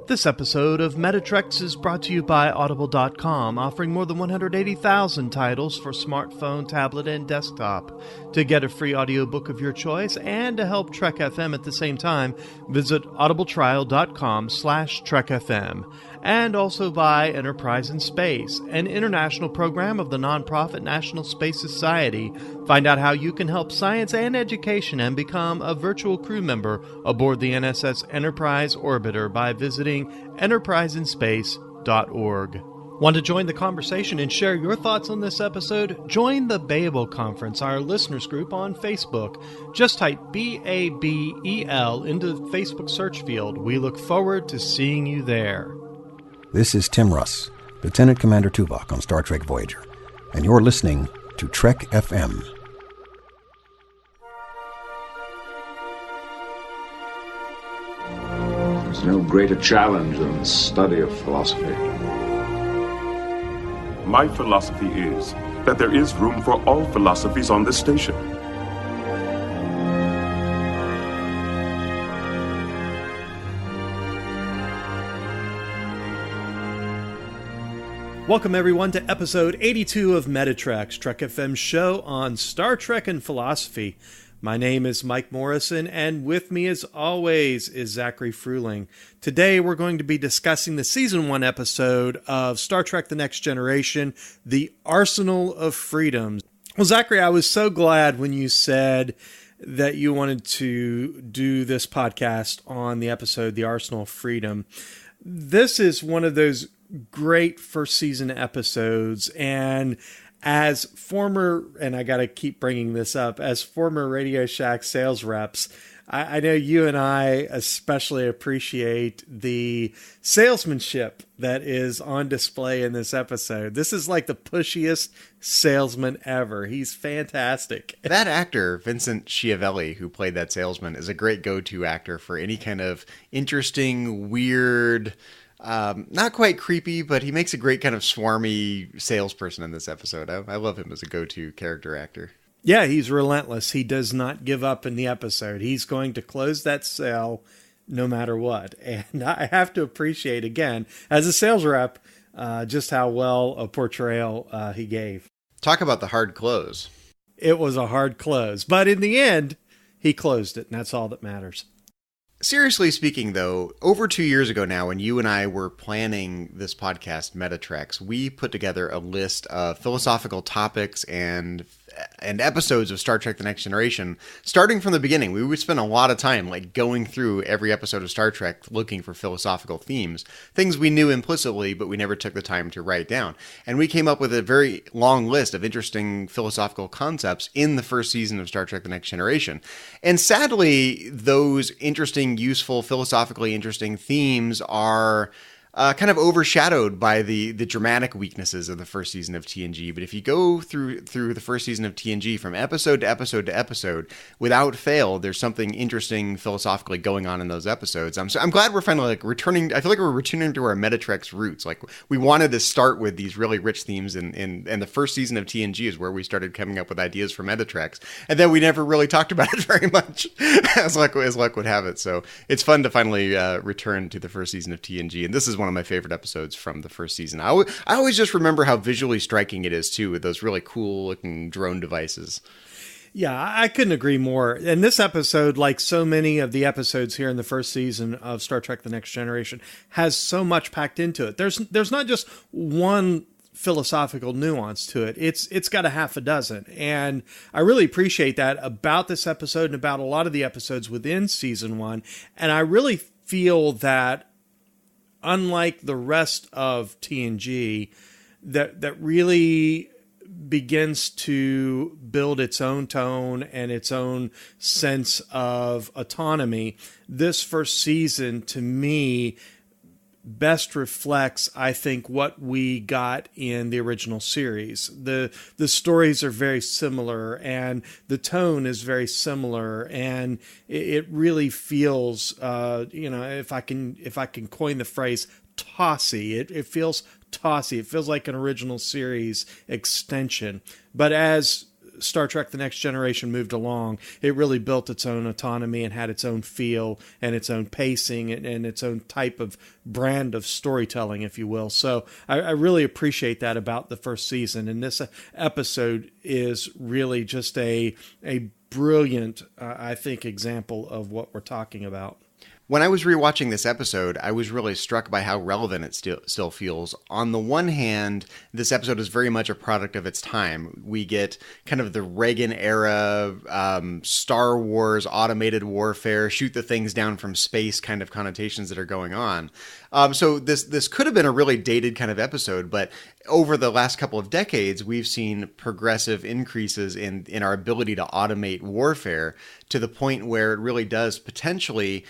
This episode of Metatrex is brought to you by Audible.com, offering more than 180,000 titles for smartphone, tablet, and desktop. To get a free audiobook of your choice and to help Trek FM at the same time, visit audibletrial.com/trekfm. And also by Enterprise&Space, an international program of the nonprofit National Space Society. Find out how you can help science and education and become a virtual crew member aboard the NSS Enterprise Orbiter by visiting enterpriseinspace.org. Want to join the conversation and share your thoughts on this episode? Join the Babel Conference, our listeners group on Facebook. Just type BABEL into the Facebook search field. We look forward to seeing you there. This is Tim Russ, Lieutenant Commander Tuvok on Star Trek Voyager, and you're listening to Trek FM. There's no greater challenge than the study of philosophy. My philosophy is that there is room for all philosophies on this station. Welcome, everyone, to episode 82 of Metatrex, Trek FM's show on Star Trek and philosophy. My name is Mike Morrison, and with me, as always, is Zachary Fruhling. Today, we're going to be discussing the Season 1 episode of Star Trek The Next Generation, The Arsenal of Freedoms. Well, Zachary, I was so glad when you said that you wanted to do this podcast on the episode, The Arsenal of Freedom. This is one of those great first season episodes, and as former, and I got to keep bringing this up, as former Radio Shack sales reps, I know you and I especially appreciate the salesmanship that is on display in this episode. This is like the pushiest salesman ever. He's fantastic. That actor, Vincent Schiavelli, who played that salesman, is a great go-to actor for any kind of interesting, weird, not quite creepy, but he makes a great kind of swarmy salesperson in this episode. I love him as a go-to character actor. Yeah, he's relentless. He does not give up in the episode. He's going to close that sale no matter what. And I have to appreciate, again, as a sales rep, just how well a portrayal he gave. Talk about the hard close. It was a hard close, but in the end, he closed it, and that's all that matters. Seriously speaking, though, over 2 years ago now, when you and I were planning this podcast, Metatrex, we put together a list of philosophical topics and episodes of Star Trek The Next Generation. Starting from the beginning, we would spend a lot of time going through every episode of Star Trek looking for philosophical themes, things we knew implicitly, but we never took the time to write down. And we came up with a very long list of interesting philosophical concepts in the first season of Star Trek The Next Generation. And sadly, those interesting, useful, philosophically interesting themes are kind of overshadowed by the dramatic weaknesses of the first season of TNG. But if you go through the first season of TNG from episode to episode to episode, without fail, there's something interesting philosophically going on in those episodes. I'm glad we're finally returning. I feel like we're returning to our Metatrex roots. We wanted to start with these really rich themes, and the first season of TNG is where we started coming up with ideas for Metatrex, and then we never really talked about it very much, as luck would have it. So it's fun to finally return to the first season of TNG, and this is one of my favorite episodes from the first season. I always just remember how visually striking it is, too, with those really cool looking drone devices. Yeah, I couldn't agree more. And this episode, like so many of the episodes here in the first season of Star Trek The Next Generation, has so much packed into it. There's not just one philosophical nuance to it. It's got a half a dozen. And I really appreciate that about this episode and about a lot of the episodes within season 1. And I really feel that unlike the rest of TNG, that really begins to build its own tone and its own sense of autonomy, this first season, to me, best reflects, I think, what we got in the original series. The stories are very similar, and the tone is very similar, and it really feels, if I can coin the phrase, tossy. It feels tossy. It feels like an original series extension. But as Star Trek The Next Generation moved along, it really built its own autonomy and had its own feel and its own pacing and its own type of brand of storytelling, if you will. So I really appreciate that about the first season. And this episode is really just a brilliant, I think, example of what we're talking about. When I was rewatching this episode, I was really struck by how relevant it still feels. On the one hand, this episode is very much a product of its time. We get kind of the Reagan era, Star Wars, automated warfare, shoot the things down from space kind of connotations that are going on. So this could have been a really dated kind of episode, but over the last couple of decades, we've seen progressive increases in our ability to automate warfare to the point where it really does potentially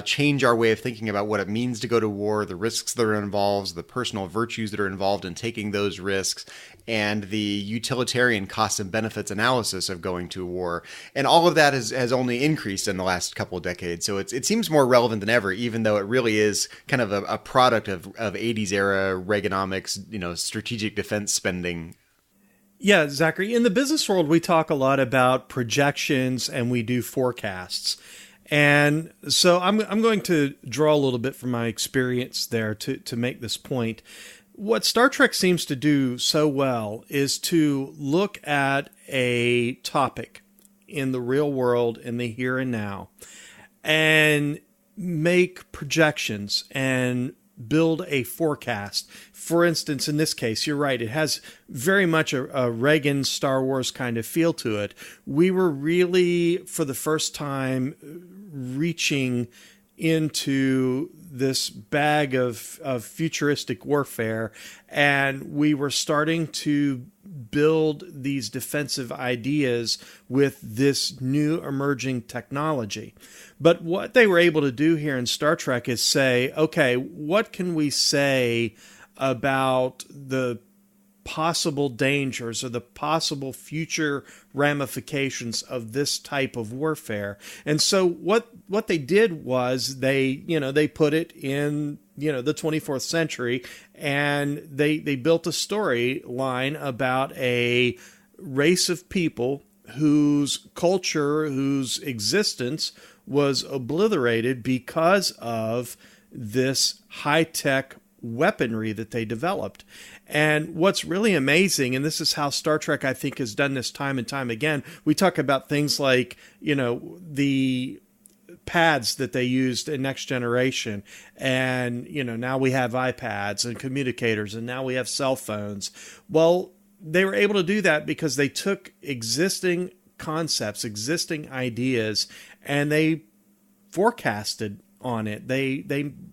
change our way of thinking about what it means to go to war, the risks that are involved, the personal virtues that are involved in taking those risks, and the utilitarian costs and benefits analysis of going to war. And all of that has only increased in the last couple of decades. So it seems more relevant than ever, even though it really is kind of a product of 80s era Reaganomics, strategic defense spending. Yeah, Zachary, in the business world, we talk a lot about projections and we do forecasts. And so I'm going to draw a little bit from my experience there to make this point. What Star Trek seems to do so well is to look at a topic in the real world, in the here and now, and make projections and build a forecast. For instance, in this case, you're right, it has very much a Reagan Star Wars kind of feel to it. We were really, for the first time, reaching into this bag of futuristic warfare, and we were starting to build these defensive ideas with this new emerging technology. But what they were able to do here in Star Trek is say, okay, what can we say about the possible dangers or the possible future ramifications of this type of warfare? And so what they did was they put it in the 24th century, and they built a storyline about a race of people whose culture, whose existence was obliterated because of this high-tech weaponry that they developed. And what's really amazing, and this is how Star Trek, I think, has done this time and time again, we talk about things like, the pads that they used in Next Generation, and, now we have iPads and communicators, and now we have cell phones. Well, they were able to do that because they took existing concepts, existing ideas, and they forecasted on it. They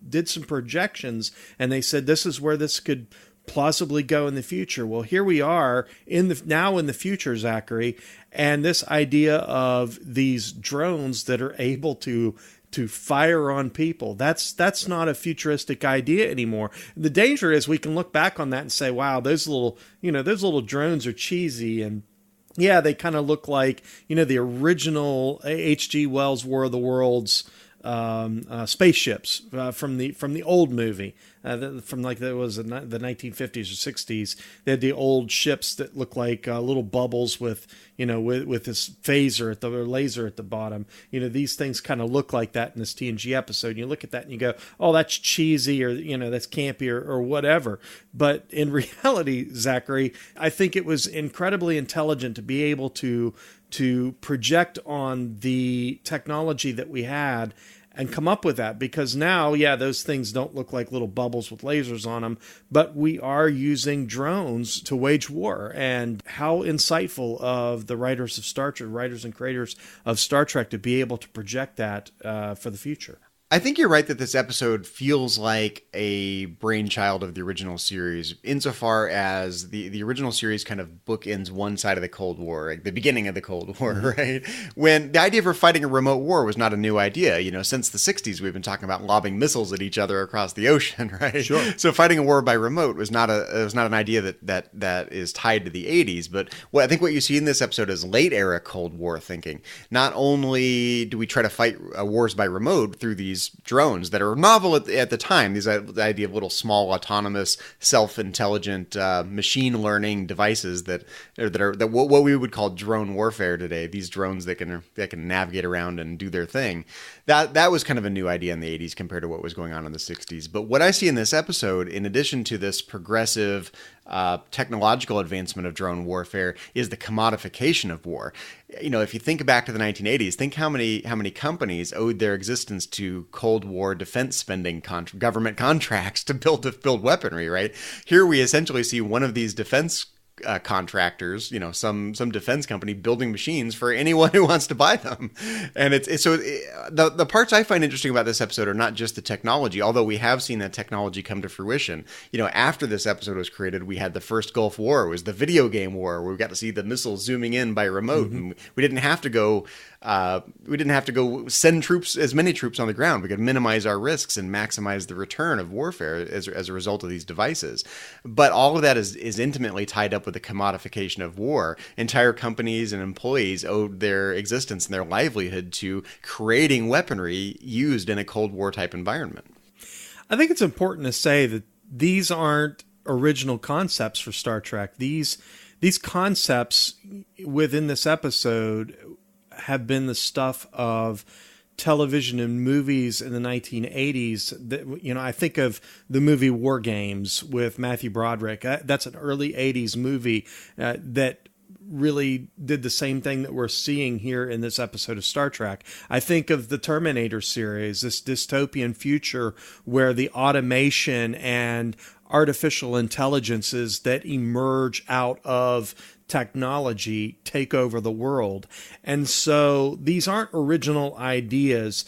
did some projections, and they said, this is where this could plausibly go in the future. Well, here we are now in the future, Zachary, and this idea of these drones that are able to fire on people, that's not a futuristic idea anymore. The danger is we can look back on that and say, wow, those little drones are cheesy, and yeah, they kind of look like, the original H.G. Wells' War of the Worlds spaceships from the old movie, from like that was the 1950s or 60s. They had the old ships that looked like little bubbles with this phaser or laser at the bottom. These things kind of look like that in this TNG episode. And you look at that and you go, oh, that's cheesy, or that's campy, or whatever. But in reality, Zachary, I think it was incredibly intelligent to be able to project on the technology that we had and come up with that, because now, yeah, those things don't look like little bubbles with lasers on them, but we are using drones to wage war. And how insightful of the writers of Star Trek, writers and creators of Star Trek, to be able to project that for the future. I think you're right that this episode feels like a brainchild of the original series, insofar as the original series kind of bookends one side of the Cold War, like the beginning of the Cold War, right? When the idea for fighting a remote war was not a new idea. Since the 60s, we've been talking about lobbing missiles at each other across the ocean, right? Sure. So fighting a war by remote was not an idea that is tied to the 80s. But I think what you see in this episode is late era Cold War thinking. Not only do we try to fight wars by remote through these these drones that are novel at the time. The idea of little small autonomous self-intelligent machine learning devices that what we would call drone warfare today. These drones that can navigate around and do their thing. That was kind of a new idea in the 80s compared to what was going on in the 60s. But what I see in this episode, in addition to this progressive technological advancement of drone warfare, is the commodification of war. If you think back to the 1980s, think how many companies owed their existence to Cold War defense spending government contracts to build weaponry, right? Here we essentially see one of these defense contractors, some defense company building machines for anyone who wants to buy them. And the parts I find interesting about this episode are not just the technology, although we have seen that technology come to fruition. After this episode was created, we had the first Gulf War. It was the video game war where we got to see the missiles zooming in by remote. Mm-hmm. And we didn't have to go send as many troops on the ground. We could minimize our risks and maximize the return of warfare as a result of these devices. But all of that is intimately tied up with the commodification of war. Entire companies and employees owed their existence and their livelihood to creating weaponry used in a Cold War type environment. I think it's important to say that these aren't original concepts for Star Trek. These concepts within this episode have been the stuff of television and movies in the 1980s. That, I think of the movie War Games with Matthew Broderick. That's an early 80s movie that really did the same thing that we're seeing here in this episode of Star Trek. I think of the Terminator series, this dystopian future where the automation and artificial intelligences that emerge out of technology take over the world. And so these aren't original ideas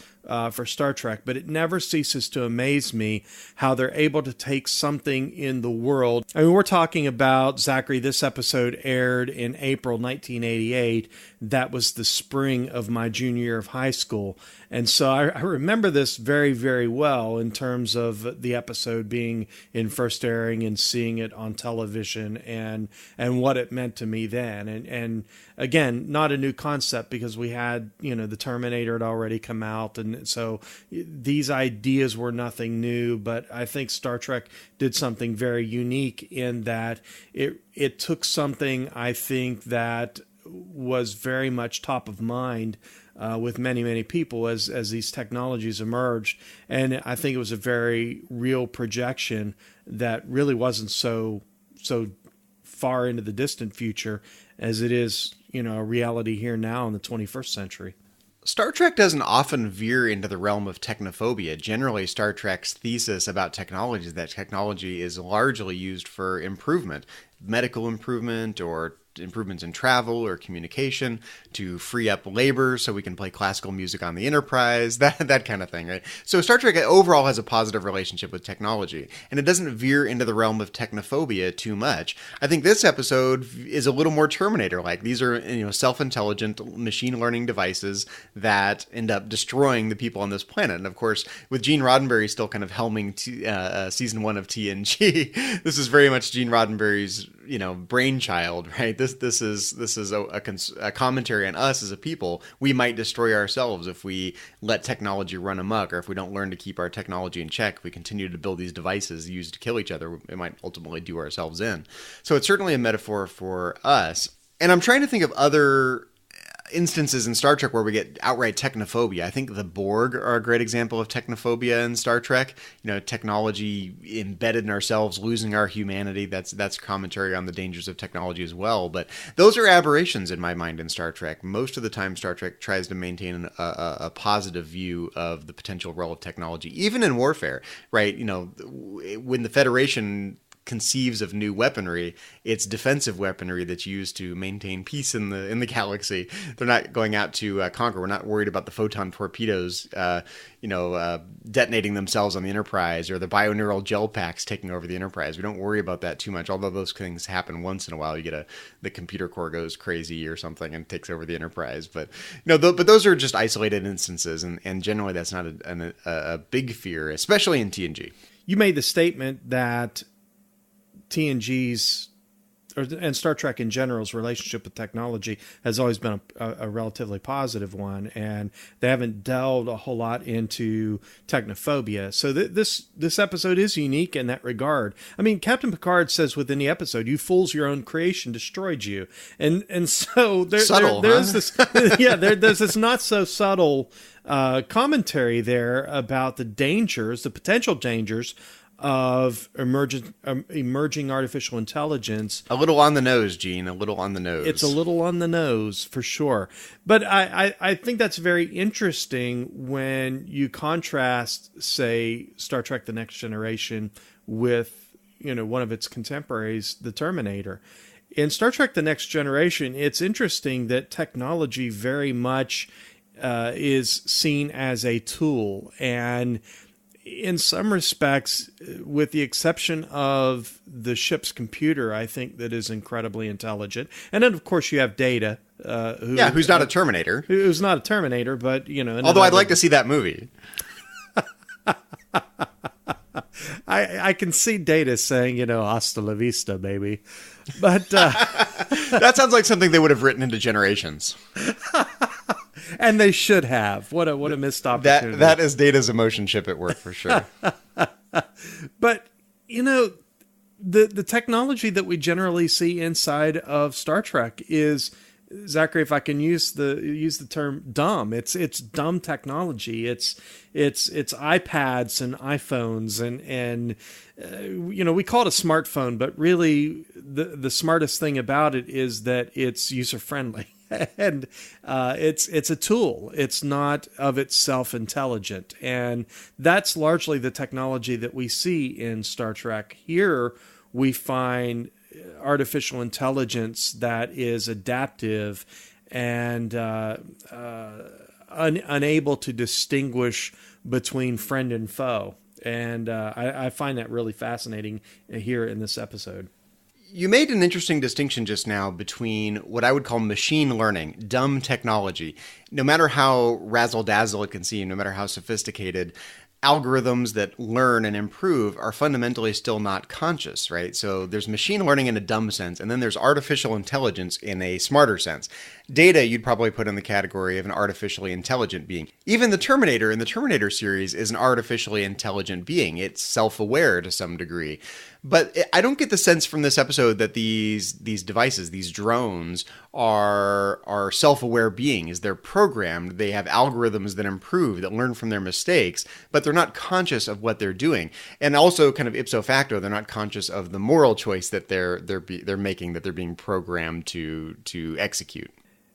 for Star Trek, but it never ceases to amaze me how they're able to take something in the world. I mean, we're talking about, Zachary, this episode aired in April 1988. That was the spring of my junior year of high school. And so I remember this very, very well in terms of the episode being in first airing and seeing it on television and what it meant to me then. And again, not a new concept because we had, the Terminator had already come out. And so these ideas were nothing new, but I think Star Trek did something very unique in that it took something, I think, that was very much top of mind with many, many people as these technologies emerged. And I think it was a very real projection that really wasn't so far into the distant future as it is, a reality here now in the 21st century. Star Trek doesn't often veer into the realm of technophobia. Generally, Star Trek's thesis about technology is that technology is largely used for improvement, medical improvement or improvements in travel or communication, to free up labor so we can play classical music on the Enterprise, that kind of thing, right? So Star Trek overall has a positive relationship with technology, and it doesn't veer into the realm of technophobia too much. I think this episode is a little more Terminator-like. These are self-intelligent machine learning devices that end up destroying the people on this planet. And of course, with Gene Roddenberry still kind of helming season 1 of TNG, this is very much Gene Roddenberry's brainchild, right? This is a commentary on us as a people. We might destroy ourselves if we let technology run amok, or if we don't learn to keep our technology in check. If we continue to build these devices used to kill each other, it might ultimately do ourselves in. So it's certainly a metaphor for us. And I'm trying to think of other instances in Star Trek where we get outright technophobia. I think the Borg are a great example of technophobia in Star Trek. Technology embedded in ourselves, losing our humanity. That's commentary on the dangers of technology as well. But those are aberrations in my mind in Star Trek. Most of the time, Star Trek tries to maintain a positive view of the potential role of technology, even in warfare, right? When the Federation conceives of new weaponry, it's defensive weaponry that's used to maintain peace in the galaxy. They're not going out to conquer. We're not worried about the photon torpedoes, detonating themselves on the Enterprise, or the bioneural gel packs taking over the Enterprise. We don't worry about that too much, although those things happen once in a while. You get the computer core goes crazy or something and takes over the Enterprise. But but those are just isolated instances, and generally that's not a big fear, especially in TNG. You made the statement that TNG's and Star Trek in general's relationship with technology has always been a relatively positive one, and they haven't delved a whole lot into technophobia. So this episode is unique in that regard. I mean, Captain Picard says within the episode, "You fools, your own creation destroyed you," and so there's this there's this not so subtle commentary there about the potential dangers of emerging artificial intelligence. A little on the nose, Gene, a little on the nose. It's a little on the nose, for sure. But I think that's very interesting when you contrast, say, Star Trek The Next Generation with, one of its contemporaries, The Terminator. In Star Trek The Next Generation, it's interesting that technology very much is seen as a tool, and in some respects, with the exception of the ship's computer, I think that is incredibly intelligent. And then, of course, you have Data, who's not a Terminator. Who's not a Terminator, but although I'd like to see that movie. I can see Data saying, "Hasta la vista, baby," but that sounds like something they would have written into Generations. And they should have. What a missed opportunity. That is Data's emotion chip at work, for sure. But, the technology that we generally see inside of Star Trek is, Zachary, if I can use the term dumb, it's dumb technology. It's iPads and iPhones and we call it a smartphone, but really the smartest thing about it is that it's user friendly. And it's a tool. It's not of itself intelligent. And that's largely the technology that we see in Star Trek. Here we find artificial intelligence that is adaptive and unable to distinguish between friend and foe. And I find that really fascinating here in this episode. You made an interesting distinction just now between what I would call machine learning, dumb technology. No matter how razzle-dazzle it can seem, no matter how sophisticated, algorithms that learn and improve are fundamentally still not conscious, right? So there's machine learning in a dumb sense, and then there's artificial intelligence in a smarter sense. Data, you'd probably put in the category of an artificially intelligent being. Even the Terminator in the Terminator series is an artificially intelligent being. It's self-aware to some degree. But I don't get the sense from this episode that these devices, these drones, are self-aware beings. They're programmed. They have algorithms that improve, that learn from their mistakes, but they're not conscious of what they're doing. And also, kind of ipso facto, they're not conscious of the moral choice that they're making, that they're being programmed to execute.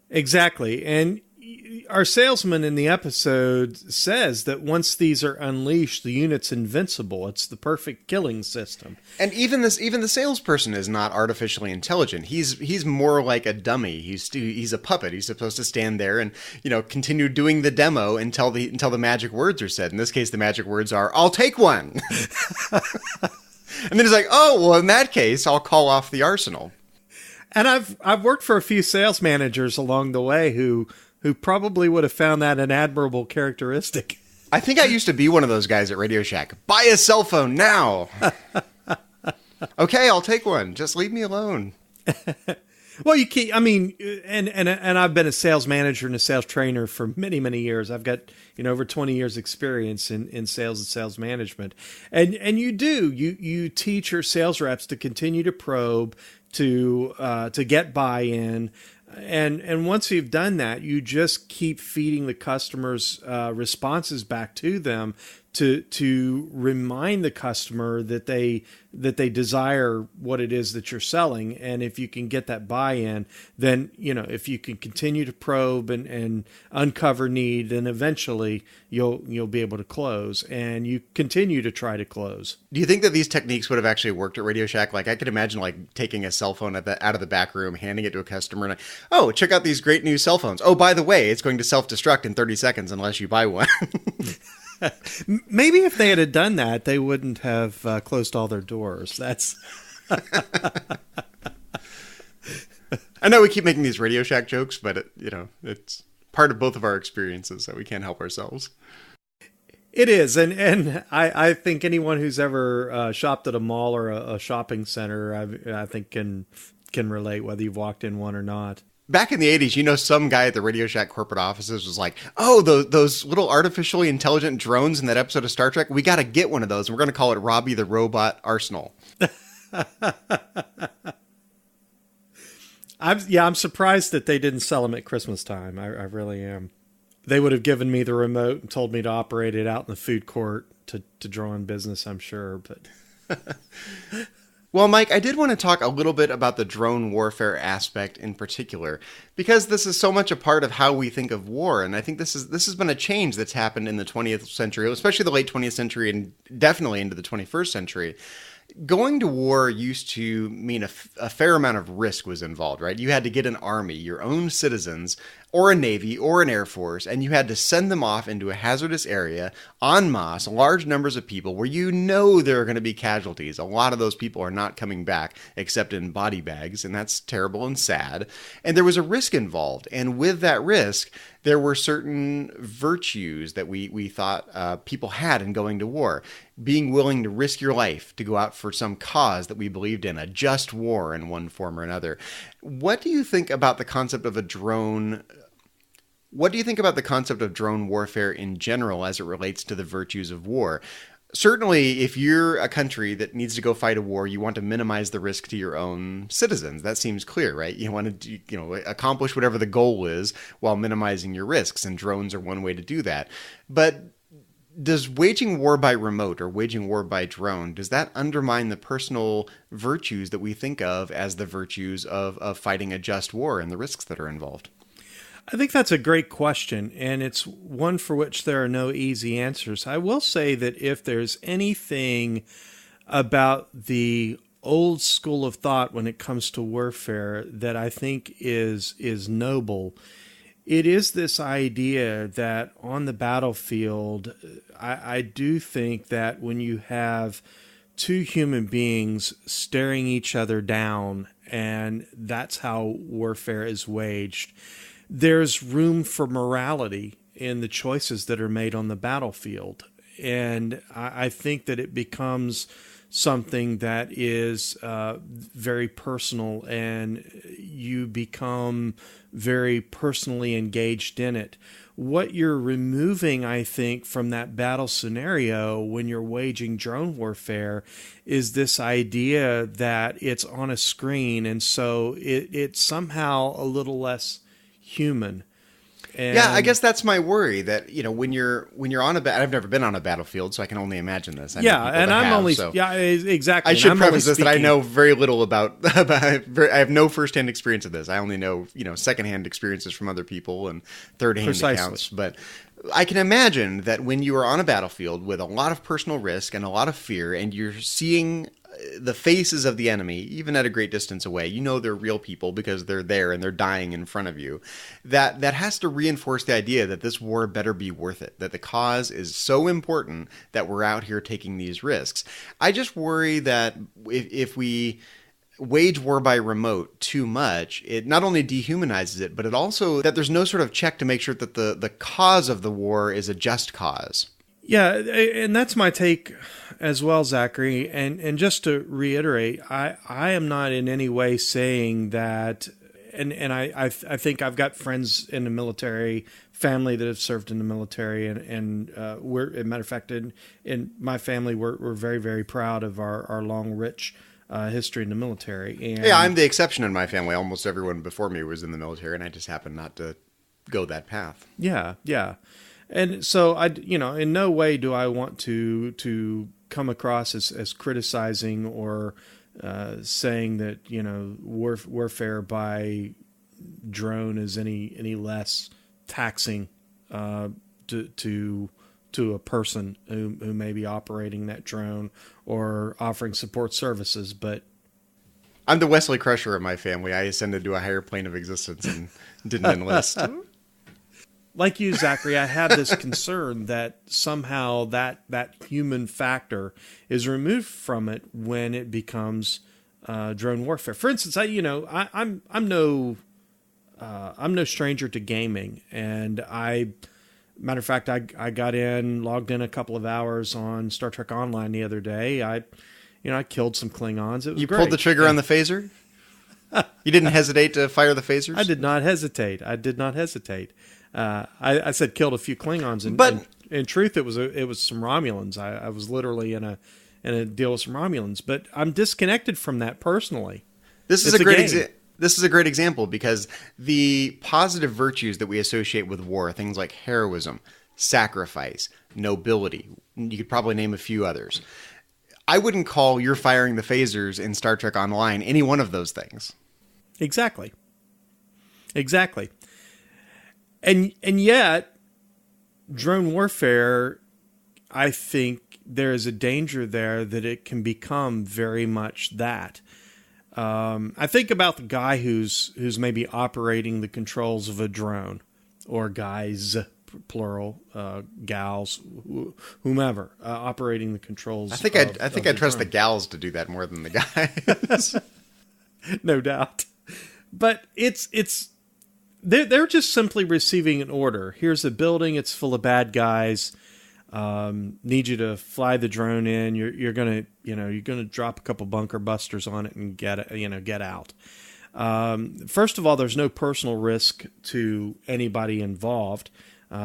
Exactly. And our salesman in the episode says that once these are unleashed, the unit's invincible. It's the perfect killing system. And even the salesperson is not artificially intelligent. He's more like a dummy. He's a puppet. He's supposed to stand there and continue doing the demo until the magic words are said. In this case, the magic words are, "I'll take one." And then he's like, "Oh, well, in that case, I'll call off the arsenal." And I've worked for a few sales managers along the way who probably would have found that an admirable characteristic. I think I used to be one of those guys at Radio Shack. Buy a cell phone now. Okay, I'll take one. Just leave me alone. Well, and I've been a sales manager and a sales trainer for many, many years. I've got, over 20 years experience in sales and sales management. And you teach your sales reps to continue to probe, to get buy-in. And once you've done that, you just keep feeding the customers responses back to them to remind the customer that they desire what it is that you're selling. And if you can get that buy-in, then if you can continue to probe and uncover need, then eventually you'll be able to close, and you continue to try to close. Do you think that these techniques would have actually worked at Radio Shack? Like, I could imagine taking a cell phone out of the back room, handing it to a customer, and oh, check out these great new cell phones. Oh, by the way, it's going to self-destruct in 30 seconds unless you buy one. Maybe if they had done that, they wouldn't have closed all their doors. That's. I know we keep making these Radio Shack jokes, but it's part of both of our experiences, so we can't help ourselves. It is, and I think anyone who's ever shopped at a mall or a shopping center, I think can can relate, whether you've walked in one or not. Back in the 80s, some guy at the Radio Shack corporate offices was like, oh, those little artificially intelligent drones in that episode of Star Trek, we got to get one of those. And we're going to call it Robbie the Robot Arsenal. I'm surprised that they didn't sell them at Christmas time. I really am. They would have given me the remote and told me to operate it out in the food court to draw in business, I'm sure. But Well, Mike, I did want to talk a little bit about the drone warfare aspect in particular, because this is so much a part of how we think of war. And I think this has been a change that's happened in the 20th century, especially the late 20th century and definitely into the 21st century. Going to war used to mean a fair amount of risk was involved, right? You had to get an army, your own citizens, or a navy, or an air force, and you had to send them off into a hazardous area en masse, large numbers of people, where there are going to be casualties. A lot of those people are not coming back, except in body bags, and that's terrible and sad. And there was a risk involved, and with that risk, there were certain virtues that we thought people had in going to war. Being willing to risk your life to go out for some cause that we believed in, a just war in one form or another. What do you think about the concept of a drone? What do you think about the concept of drone warfare in general as it relates to the virtues of war? Certainly, if you're a country that needs to go fight a war, you want to minimize the risk to your own citizens. That seems clear, right? You want to, accomplish whatever the goal is while minimizing your risks, and drones are one way to do that. But does waging war by remote or waging war by drone, does that undermine the personal virtues that we think of as the virtues of fighting a just war and the risks that are involved? I think that's a great question, and it's one for which there are no easy answers. I will say that if there's anything about the old school of thought when it comes to warfare that I think is noble, it is this idea that on the battlefield, I do think that when you have two human beings staring each other down, and that's how warfare is waged, there's room for morality in the choices that are made on the battlefield. And I think that it becomes something that is very personal, and you become very personally engaged in it. What you're removing, I think, from that battle scenario when you're waging drone warfare is this idea that it's on a screen, and so it's somehow a little less human. And yeah, I guess that's my worry, that when you're on I've never been on a battlefield, so I can only imagine this. I exactly. I should preface this that I know very little about I have no firsthand experience of this. I only know secondhand experiences from other people and third-hand accounts. But I can imagine that when you are on a battlefield with a lot of personal risk and a lot of fear, and you're seeing the faces of the enemy, even at a great distance away, they're real people because they're there and they're dying in front of you. That has to reinforce the idea that this war better be worth it, that the cause is so important that we're out here taking these risks. I just worry that if we wage war by remote too much, it not only dehumanizes it, but it also that there's no sort of check to make sure that the cause of the war is a just cause. Yeah, and that's my take as well, Zachary. And just to reiterate, I am not in any way saying that, and I think I've got friends in the military, family that have served in the military, and we're, as a matter of fact, in my family, we're very, very proud of our long, rich history in the military. And yeah, I'm the exception in my family. Almost everyone before me was in the military, and I just happened not to go that path. Yeah. And so in no way do I want to come across as criticizing or saying that warfare by drone is any less taxing to a person who may be operating that drone or offering support services. But I'm the Wesley Crusher of my family. I ascended to a higher plane of existence and didn't enlist. Like you, Zachary, I have this concern that somehow that human factor is removed from it when it becomes drone warfare. For instance, I'm no stranger to gaming, and matter of fact, I logged in a couple of hours on Star Trek Online the other day. I killed some Klingons. It was You great. pulled the trigger on the phaser? You didn't hesitate to fire the phasers? I did not hesitate. I said killed a few Klingons, and But in truth, it was some Romulans. I was literally in a deal with some Romulans, but I'm disconnected from that personally. This is a great example because the positive virtues that we associate with war, things like heroism, sacrifice, nobility, you could probably name a few others. I wouldn't call your firing the phasers in Star Trek Online any one of those things. Exactly. And yet, drone warfare, I think there is a danger there that it can become very much that. I think about the guy who's maybe operating the controls of a drone, or guys, plural, gals, whomever, operating the controls. I think I trust the gals to do that more than the guys. No doubt. But they're just simply receiving an order. Here's a building. It's full of bad guys. Need you to fly the drone in. You're gonna drop a couple bunker busters on it and get out. First of all, there's no personal risk to anybody involved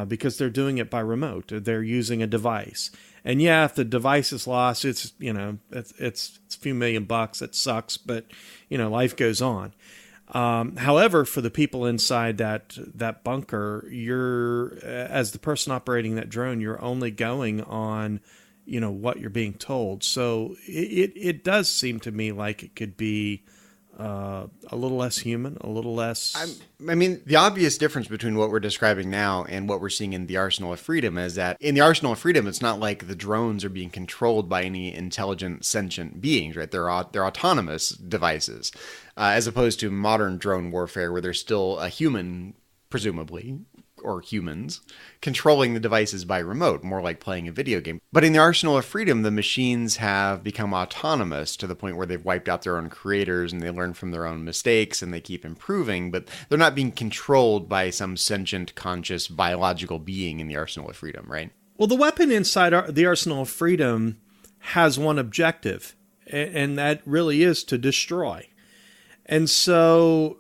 because they're doing it by remote. They're using a device. And yeah, if the device is lost, it's a few $1,000,000. It sucks, but life goes on. However, for the people inside that bunker, you're, as the person operating that drone, you're only going on, what you're being told. So it does seem to me like it could be a little less human, a little less. I mean, the obvious difference between what we're describing now and what we're seeing in the Arsenal of Freedom is that in the Arsenal of Freedom, it's not like the drones are being controlled by any intelligent, sentient beings, right? They're autonomous devices, as opposed to modern drone warfare where there's still a human, presumably, or humans, controlling the devices by remote, more like playing a video game. But in the Arsenal of Freedom, the machines have become autonomous to the point where they've wiped out their own creators and they learn from their own mistakes and they keep improving, but they're not being controlled by some sentient, conscious, biological being in the Arsenal of Freedom, right? Well, the weapon inside the Arsenal of Freedom has one objective, and that really is to destroy. And so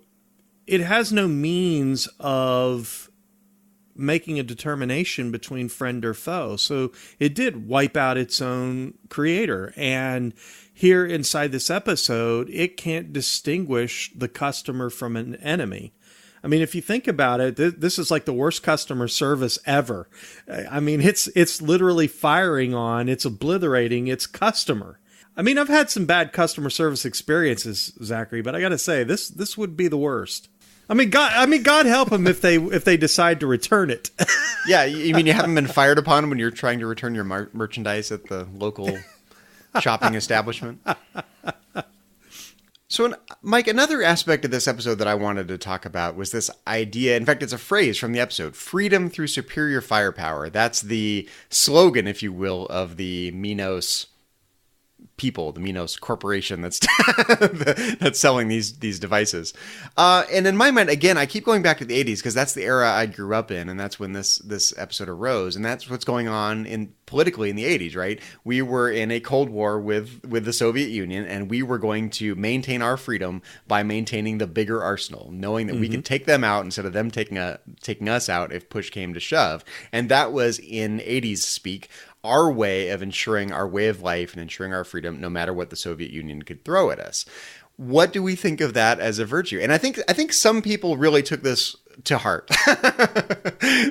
it has no means of making a determination between friend or foe. So it did wipe out its own creator. And here inside this episode, it can't distinguish the customer from an enemy. I mean, if you think about it, this is like the worst customer service ever. I mean, it's literally firing on, it's obliterating its customer. I mean, I've had some bad customer service experiences, Zachary, but I got to say, this would be the worst. I mean, God help them if they decide to return it. Yeah, you mean you haven't been fired upon when you're trying to return your merchandise at the local shopping establishment? So, Mike, another aspect of this episode that I wanted to talk about was this idea. In fact, it's a phrase from the episode: freedom through superior firepower. That's the slogan, if you will, of the Minos people, the Minos corporation that's that's selling these devices. And in my mind, again, I keep going back to the 80s because that's the era I grew up in, and that's when this episode arose, and that's what's going on politically in the 80s, right? We were in a Cold War with the Soviet Union, and we were going to maintain our freedom by maintaining the bigger arsenal, knowing that we could take them out instead of them taking us out if push came to shove. And that was, in 80s speak, our way of ensuring our way of life and ensuring our freedom, no matter what the Soviet Union could throw at us. What do we think of that as a virtue? And I think some people really took this to heart.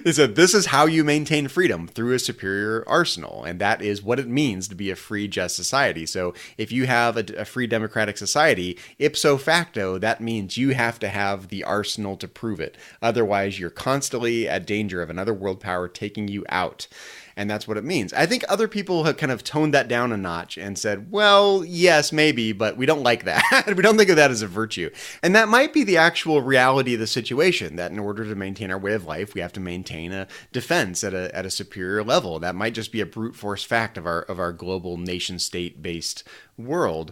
They said, this is how you maintain freedom, through a superior arsenal. And that is what it means to be a free, just society. So if you have a free democratic society, ipso facto, that means you have to have the arsenal to prove it. Otherwise, you're constantly at danger of another world power taking you out. And that's what it means. I think other people have kind of toned that down a notch and said, well, yes, maybe, but we don't like that. We don't think of that as a virtue. And that might be the actual reality of the situation, that in order to maintain our way of life, we have to maintain a defense at a superior level. That might just be a brute force fact of our global nation state based world.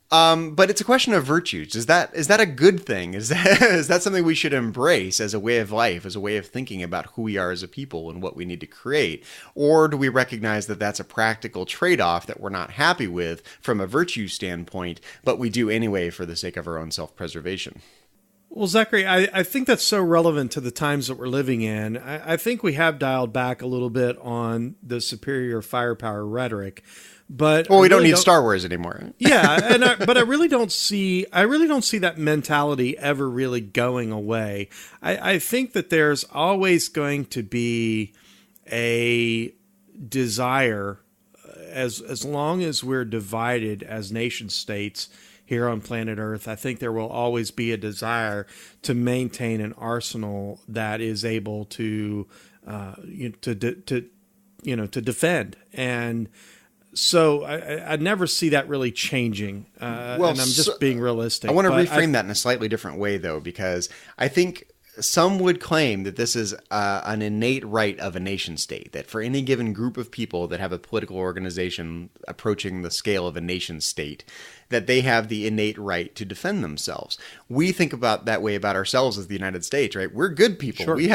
But it's a question of virtues. Is that a good thing? Is that something we should embrace as a way of life, as a way of thinking about who we are as a people and what we need to create? Or do we recognize that that's a practical trade-off that we're not happy with from a virtue standpoint, but we do anyway for the sake of our own self-preservation? Well, Zachary, I think that's so relevant to the times that we're living in. I think we have dialed back a little bit on the superior firepower rhetoric. But we don't need Star Wars anymore. Yeah, but I really don't see that mentality ever really going away. I think that there's always going to be a desire, as long as we're divided as nation states here on planet Earth, I think there will always be a desire to maintain an arsenal that is able to defend. And so I never see that really changing, and I'm just being realistic. I want to reframe that in a slightly different way, though, because I think some would claim that this is an innate right of a nation state, that for any given group of people that have a political organization approaching the scale of a nation state, that they have the innate right to defend themselves. We think about that way about ourselves as the United States, right? We're good people. Sure. We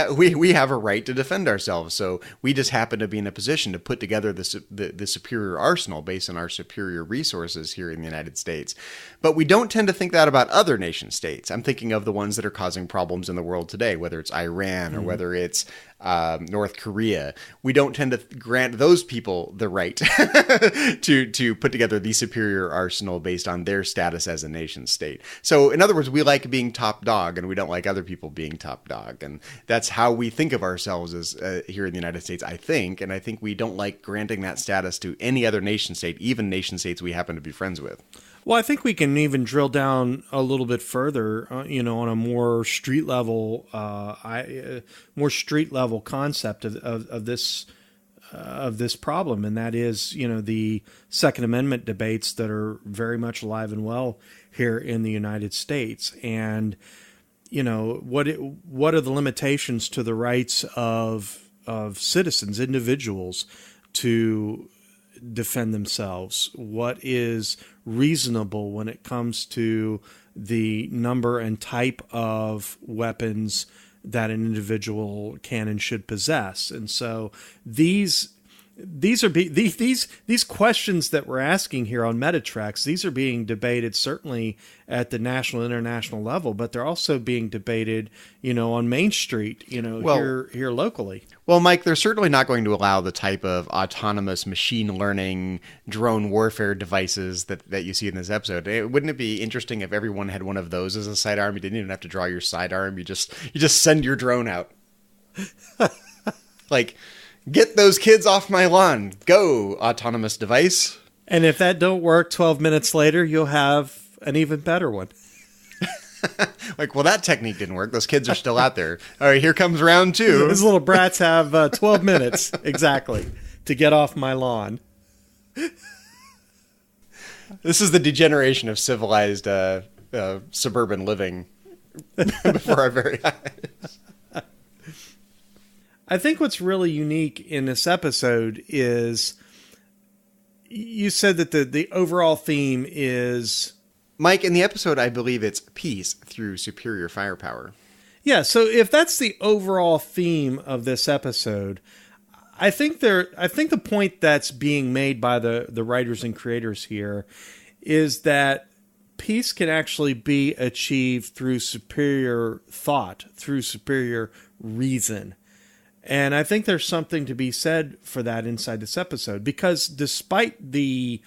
have a right to defend ourselves. So we just happen to be in a position to put together the superior arsenal based on our superior resources here in the United States. But we don't tend to think that about other nation states. I'm thinking of the ones that are causing problems in the world today, whether it's Iran or whether it's North Korea. We don't tend to grant those people the right to put together the superior arsenal based on their status as a nation state. So in other words, we like being top dog and we don't like other people being top dog. And that's how we think of ourselves as here in the United States, I think. And I think we don't like granting that status to any other nation state, even nation states we happen to be friends with. Well, I think we can even drill down a little bit further, on a more street level, concept of this problem, and that is, the Second Amendment debates that are very much alive and well here in the United States, and what are the limitations to the rights of citizens, individuals, to defend themselves? What is reasonable when it comes to the number and type of weapons that an individual can and should possess? And so these questions that we're asking here on Metatreks, these are being debated certainly at the national, international level, but they're also being debated, on Main Street, here locally. Well, Mike, they're certainly not going to allow the type of autonomous machine learning drone warfare devices that you see in this episode. Wouldn't it be interesting if everyone had one of those as a sidearm? You didn't even have to draw your sidearm. You just send your drone out. Like, get those kids off my lawn. Go, autonomous device. And if that don't work 12 minutes later, you'll have an even better one. Like, well, that technique didn't work. Those kids are still out there. All right, here comes round two. Those little brats have 12 minutes, exactly, to get off my lawn. This is the degeneration of civilized suburban living before our very eyes. I think what's really unique in this episode is you said that the overall theme is... Mike, in the episode, I believe it's peace through superior firepower. Yeah, so if that's the overall theme of this episode, I think the point that's being made by the writers and creators here is that peace can actually be achieved through superior thought, through superior reason. And I think there's something to be said for that inside this episode, because despite the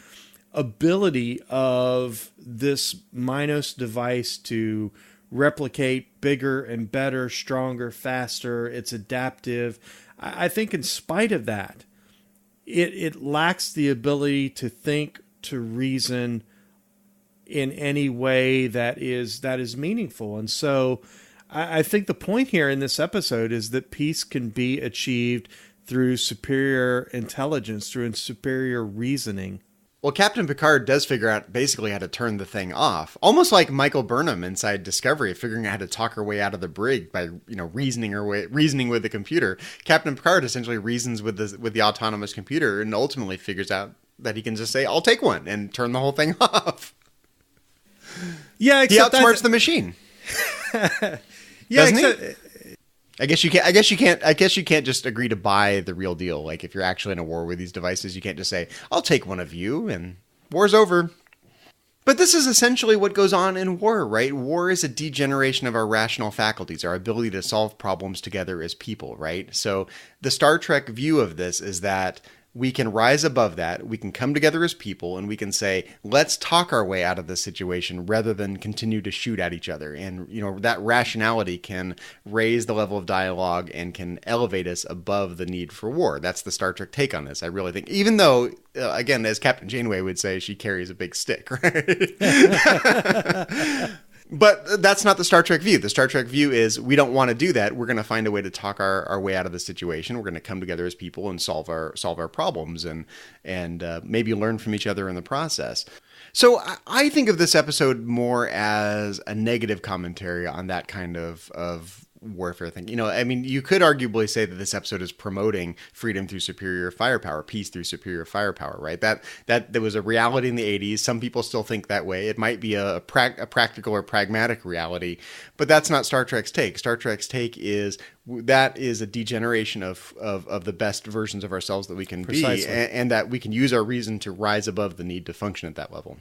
ability of this Minos device to replicate bigger and better, stronger, faster, it's adaptive, I think in spite of that, it lacks the ability to think, to reason in any way that is meaningful. And so I think the point here in this episode is that peace can be achieved through superior intelligence, through superior reasoning. Well, Captain Picard does figure out basically how to turn the thing off, almost like Michael Burnham inside Discovery, figuring out how to talk her way out of the brig by reasoning with the computer. Captain Picard essentially reasons with the autonomous computer and ultimately figures out that he can just say, "I'll take one," and turn the whole thing off. Yeah, he outsmarts the machine. Yeah, Doesn't he? I guess you can't just agree to buy the real deal. Like if you're actually in a war with these devices, you can't just say, "I'll take one of you," and war's over. But this is essentially what goes on in war, right? War is a degeneration of our rational faculties, our ability to solve problems together as people, right? So the Star Trek view of this is that we can rise above that, we can come together as people, and we can say, let's talk our way out of this situation rather than continue to shoot at each other. And, that rationality can raise the level of dialogue and can elevate us above the need for war. That's the Star Trek take on this, I really think. Even though, again, as Captain Janeway would say, she carries a big stick, right? But that's not the Star Trek view. The Star Trek view is we don't want to do that. We're going to find a way to talk our way out of the situation. We're going to come together as people and solve our problems and maybe learn from each other in the process. So I think of this episode more as a negative commentary on that kind of warfare thing. You could arguably say that this episode is promoting freedom through superior firepower, peace through superior firepower, right? That there was a reality in the 80s. Some people still think that way. It might be a practical or pragmatic reality, but that's not Star Trek's take. Star Trek's take is that is a degeneration of the best versions of ourselves that we can Precisely. be, and that we can use our reason to rise above the need to function at that level.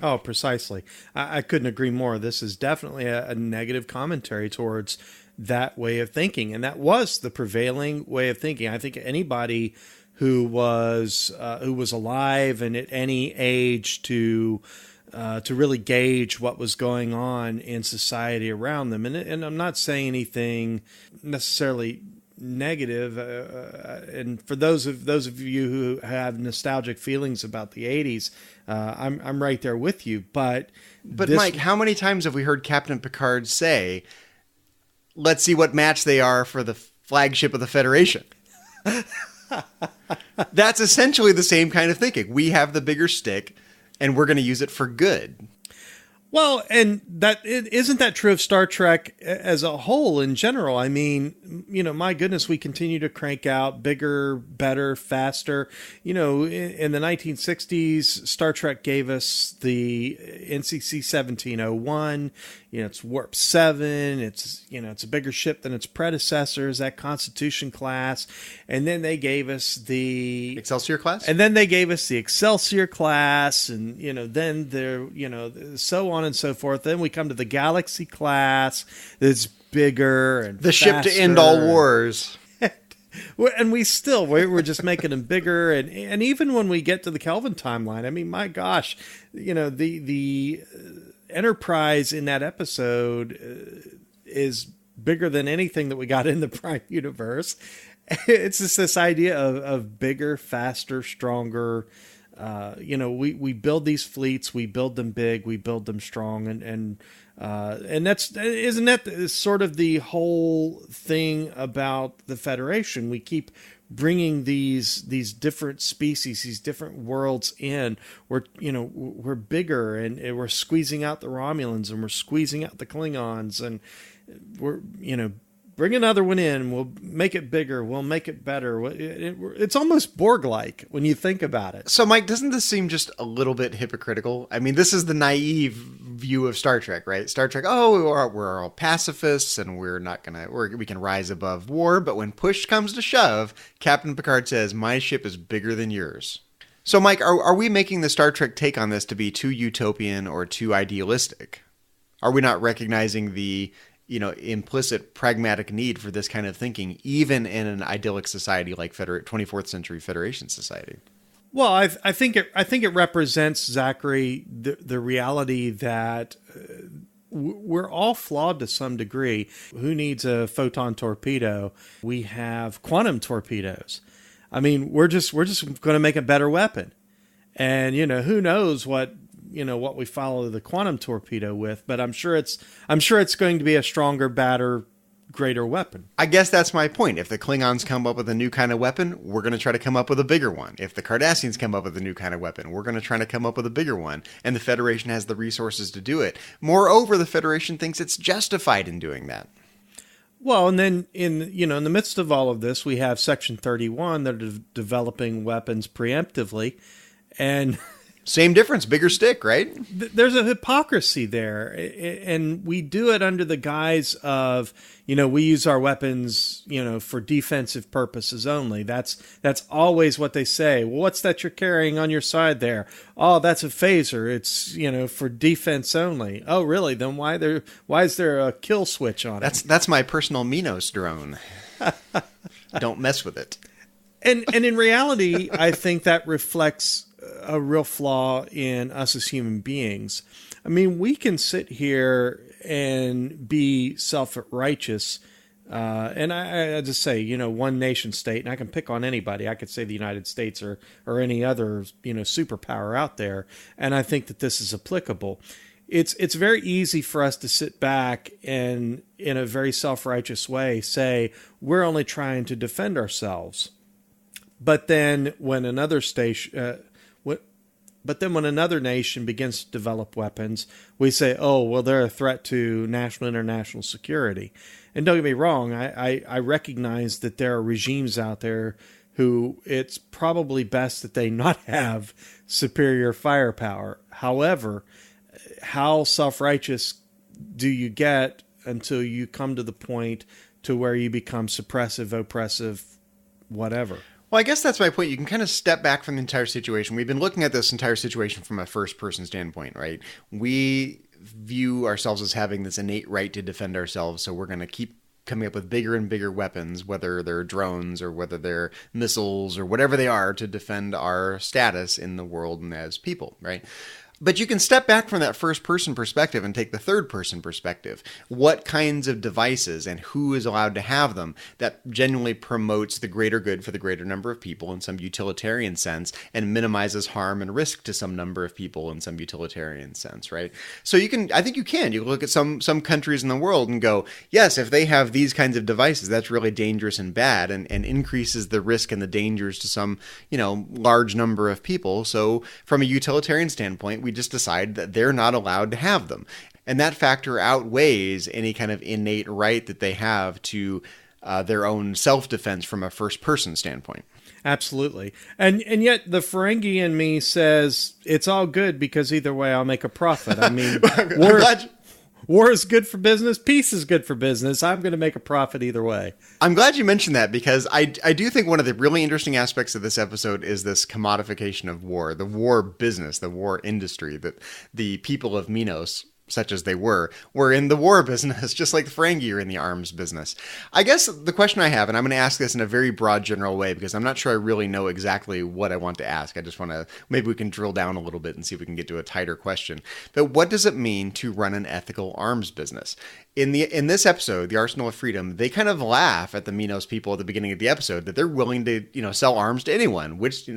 Oh, precisely. I couldn't agree more. This is definitely a negative commentary towards that way of thinking. And that was the prevailing way of thinking. I think anybody who was alive and at any age to really gauge what was going on in society around them. And I'm not saying anything necessarily negative. And for those of you who have nostalgic feelings about the 80s, I'm right there with you. But Mike, how many times have we heard Captain Picard say, "Let's see what match they are for the flagship of the Federation"? That's essentially the same kind of thinking. We have the bigger stick, and we're going to use it for good. Well, and isn't that true of Star Trek as a whole in general? I mean, my goodness, we continue to crank out bigger, better, faster. In the 1960s, Star Trek gave us the NCC 1701. It's Warp 7. It's a bigger ship than its predecessors, that Constitution class. And then they gave us the Excelsior class? And then they gave us the Excelsior class, and then there, so on and so forth. Then we come to the Galaxy class that's bigger and the ship to end all wars. And we're just making them bigger. And even when we get to the Kelvin timeline, I mean, my gosh, the Enterprise in that episode is bigger than anything that we got in the Prime universe. It's just this idea of bigger, faster, stronger. We build these fleets, we build them big, we build them strong, and isn't that sort of the whole thing about the Federation? We keep bringing these different species, these different worlds in. We're bigger, and we're squeezing out the Romulans, and we're squeezing out the Klingons, and we're bring another one in. We'll make it bigger. We'll make it better. It's almost Borg-like when you think about it. So, Mike, doesn't this seem just a little bit hypocritical? I mean, this is the naive view of Star Trek, right? Star Trek, we're all pacifists and we can rise above war. But when push comes to shove, Captain Picard says, "My ship is bigger than yours." So, Mike, are we making the Star Trek take on this to be too utopian or too idealistic? Are we not recognizing the implicit pragmatic need for this kind of thinking, even in an idyllic society like 24th century Federation society? Well, I think it represents, Zachary, the reality that we're all flawed to some degree. Who needs a photon torpedo? We have quantum torpedoes. I mean, we're just going to make a better weapon, and who knows what we follow the quantum torpedo with, but I'm sure it's going to be a stronger, badder, greater weapon. I guess that's my point. If the Klingons come up with a new kind of weapon, we're going to try to come up with a bigger one. If the Cardassians come up with a new kind of weapon, we're going to try to come up with a bigger one. And the Federation has the resources to do it. Moreover, the Federation thinks it's justified in doing that. Well, and then in the midst of all of this, we have Section 31 that are developing weapons preemptively, and Same difference, bigger stick, right? There's a hypocrisy there, and we do it under the guise of, we use our weapons, for defensive purposes only. That's always what they say. Well, what's that you're carrying on your side there? Oh, that's a phaser. It's, for defense only. Oh, really? Then why is there a kill switch on it? That's my personal Minos drone. Don't mess with it. And in reality, I think that reflects a real flaw in us as human beings. I mean, we can sit here and be self-righteous, and I just say, one nation state, and I can pick on anybody. I could say the United States or any other, superpower out there, and I think that this is applicable. It's very easy for us to sit back and, in a very self-righteous way, say we're only trying to defend ourselves. But then when another nation begins to develop weapons, we say, oh, well, they're a threat to national and international security. And don't get me wrong, I recognize that there are regimes out there who it's probably best that they not have superior firepower. However, how self-righteous do you get until you come to the point to where you become suppressive, oppressive, whatever? Well, I guess that's my point. You can kind of step back from the entire situation. We've been looking at this entire situation from a first-person standpoint, right? We view ourselves as having this innate right to defend ourselves, so we're going to keep coming up with bigger and bigger weapons, whether they're drones or whether they're missiles or whatever they are, to defend our status in the world and as people, right? But you can step back from that first-person perspective and take the third-person perspective. What kinds of devices and who is allowed to have them that genuinely promotes the greater good for the greater number of people in some utilitarian sense and minimizes harm and risk to some number of people in some utilitarian sense, right? So I think you can look at some countries in the world and go, yes, if they have these kinds of devices, that's really dangerous and bad and increases the risk and the dangers to some, large number of people. So from a utilitarian standpoint, we just decide that they're not allowed to have them. And that factor outweighs any kind of innate right that they have to their own self-defense from a first-person standpoint. Absolutely. And yet the Ferengi in me says it's all good because either way I'll make a profit. I mean, war is good for business. Peace is good for business. I'm going to make a profit either way. I'm glad you mentioned that because I do think one of the really interesting aspects of this episode is this commodification of war, the war business, the war industry, that the people of Minos, such as they were in the war business, just like the Ferengi are in the arms business. I guess the question I have, and I'm going to ask this in a very broad general way because I'm not sure I really know exactly what I want to ask. I just want to, maybe we can drill down a little bit and see if we can get to a tighter question. But what does it mean to run an ethical arms business? In this episode, The Arsenal of Freedom, they kind of laugh at the Minos people at the beginning of the episode that they're willing to, sell arms to anyone, which,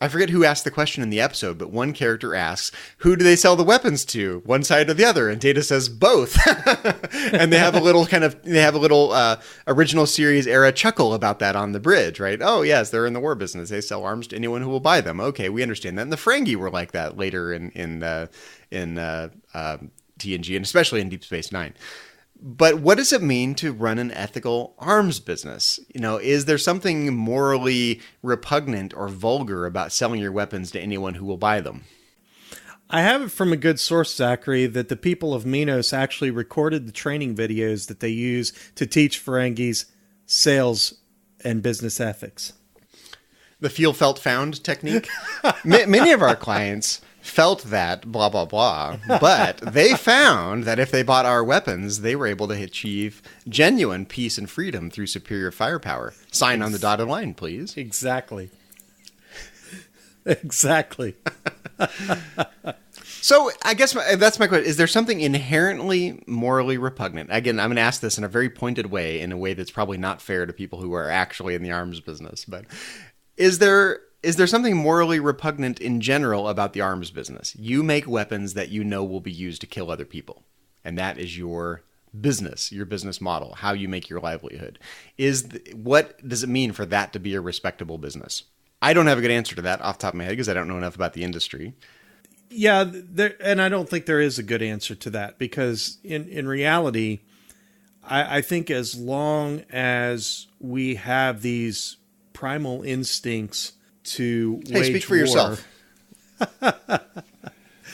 I forget who asked the question in the episode, but one character asks, who do they sell the weapons to? One side or the other? And Data says both. And they have a little original series era chuckle about that on the bridge, right? Oh, yes, they're in the war business. They sell arms to anyone who will buy them. Okay, we understand that. And the Ferengi were like that later in TNG, and especially in Deep Space Nine. But what does it mean to run an ethical arms business? Is there something morally repugnant or vulgar about selling your weapons to anyone who will buy them? I have it from a good source, Zachary, that the people of Minos actually recorded the training videos that they use to teach Ferengis sales and business ethics. The feel, felt, found technique? Many of our clients felt that, blah, blah, blah, but they found that if they bought our weapons, they were able to achieve genuine peace and freedom through superior firepower. Sign on the dotted line, please. Exactly. Exactly. So I guess that's my question. Is there something inherently morally repugnant? Again, I'm going to ask this in a very pointed way, in a way that's probably not fair to people who are actually in the arms business, but is there something morally repugnant in general about the arms business? You make weapons that will be used to kill other people. And that is your business, your business model, how you make your livelihood. What does it mean for that to be a respectable business? I don't have a good answer to that off the top of my head because I don't know enough about the industry. Yeah, and I don't think there is a good answer to that because in reality, I think as long as we have these primal instincts to Hey, wage speak for war. yourself.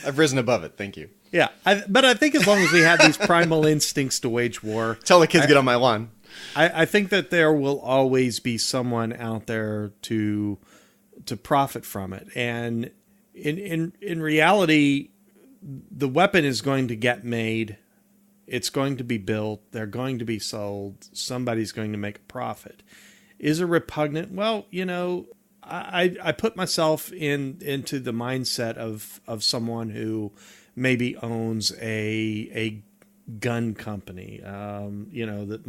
I've risen above it. Thank you. Yeah, but I think as long as we have these primal instincts to wage war, Tell the kids get on my lawn. I think that there will always be someone out there to profit from it. And in reality, the weapon is going to get made. It's going to be built. They're going to be sold. Somebody's going to make a profit. Is it repugnant? Well, I put myself into the mindset of someone who maybe owns a gun company, that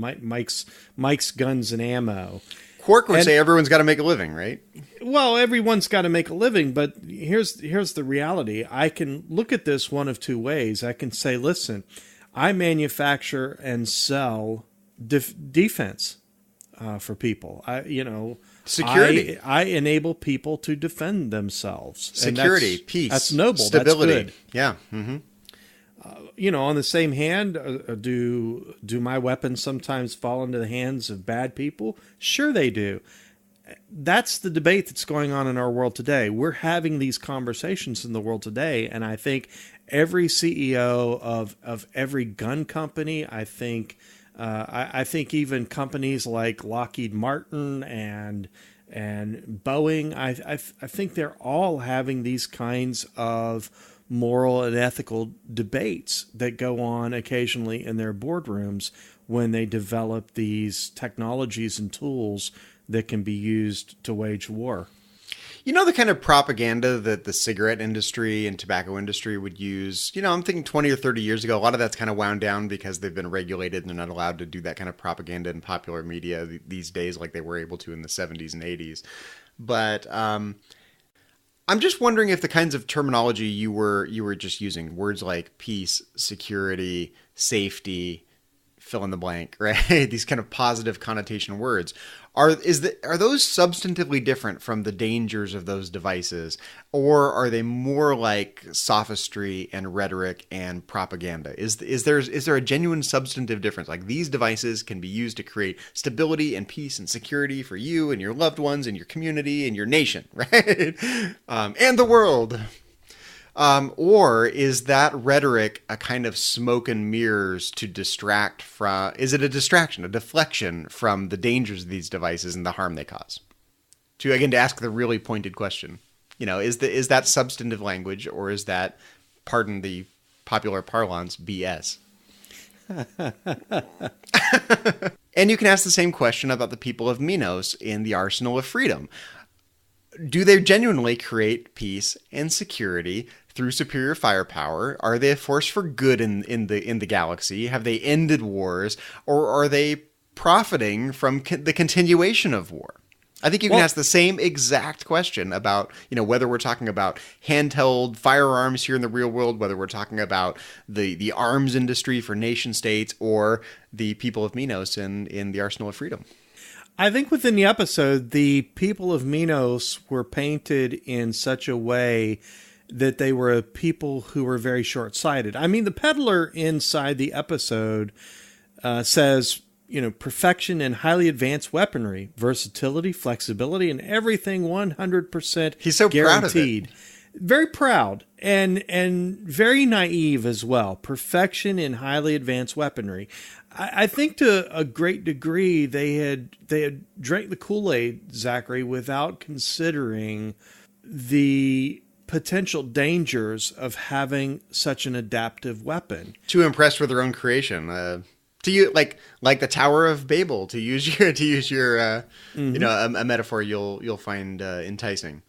Mike's Guns and Ammo. Quark would say everyone's got to make a living, right? Well, everyone's got to make a living, but here's the reality. I can look at this one of two ways. I can say, listen, I manufacture and sell defense for people. Security. I enable people to defend themselves. Security, peace, that's noble, stability. That's good. Yeah. Mm-hmm. On the same hand, do my weapons sometimes fall into the hands of bad people? Sure they do. That's the debate that's going on in our world today. We're having these conversations in the world today, and I think every CEO of every gun company, I think even companies like Lockheed Martin and Boeing, I think they're all having these kinds of moral and ethical debates that go on occasionally in their boardrooms when they develop these technologies and tools that can be used to wage war. The kind of propaganda that the cigarette industry and tobacco industry would use, I'm thinking 20 or 30 years ago, a lot of that's kind of wound down because they've been regulated and they're not allowed to do that kind of propaganda in popular media these days like they were able to in the 70s and 80s. But I'm just wondering if the kinds of terminology you were just using, words like peace, security, safety, fill in the blank, right? These kind of positive connotation words. Are those substantively different from the dangers of those devices, or are they more like sophistry and rhetoric and propaganda? Is there a genuine substantive difference? Like, these devices can be used to create stability and peace and security for you and your loved ones and your community and your nation, right? And the world. Or is that rhetoric a kind of smoke and mirrors to distract from? Is it a distraction, a deflection from the dangers of these devices and the harm they cause? To ask the really pointed question, is that substantive language, or is that, pardon the popular parlance, BS? And you can ask the same question about the people of Minos in the Arsenal of Freedom. Do they genuinely create peace and security through superior firepower? Are they a force for good in the galaxy? Have they ended wars, or are they profiting from the continuation of war? I think you can ask the same exact question about, whether we're talking about handheld firearms here in the real world, whether we're talking about the arms industry for nation states, or the people of Minos in the Arsenal of Freedom. I think within the episode, the people of Minos were painted in such a way that they were a people who were very short-sighted. I mean, the peddler inside the episode says, perfection and highly advanced weaponry, versatility, flexibility, and everything 100% He's so guaranteed. Proud of it. Very proud and very naive as well. Perfection in highly advanced weaponry. I think to a great degree they had drank the Kool-Aid, Zachary, without considering the potential dangers of having such an adaptive weapon. Too impressed with their own creation. To you, like the Tower of Babel, to use your a metaphor you'll find enticing.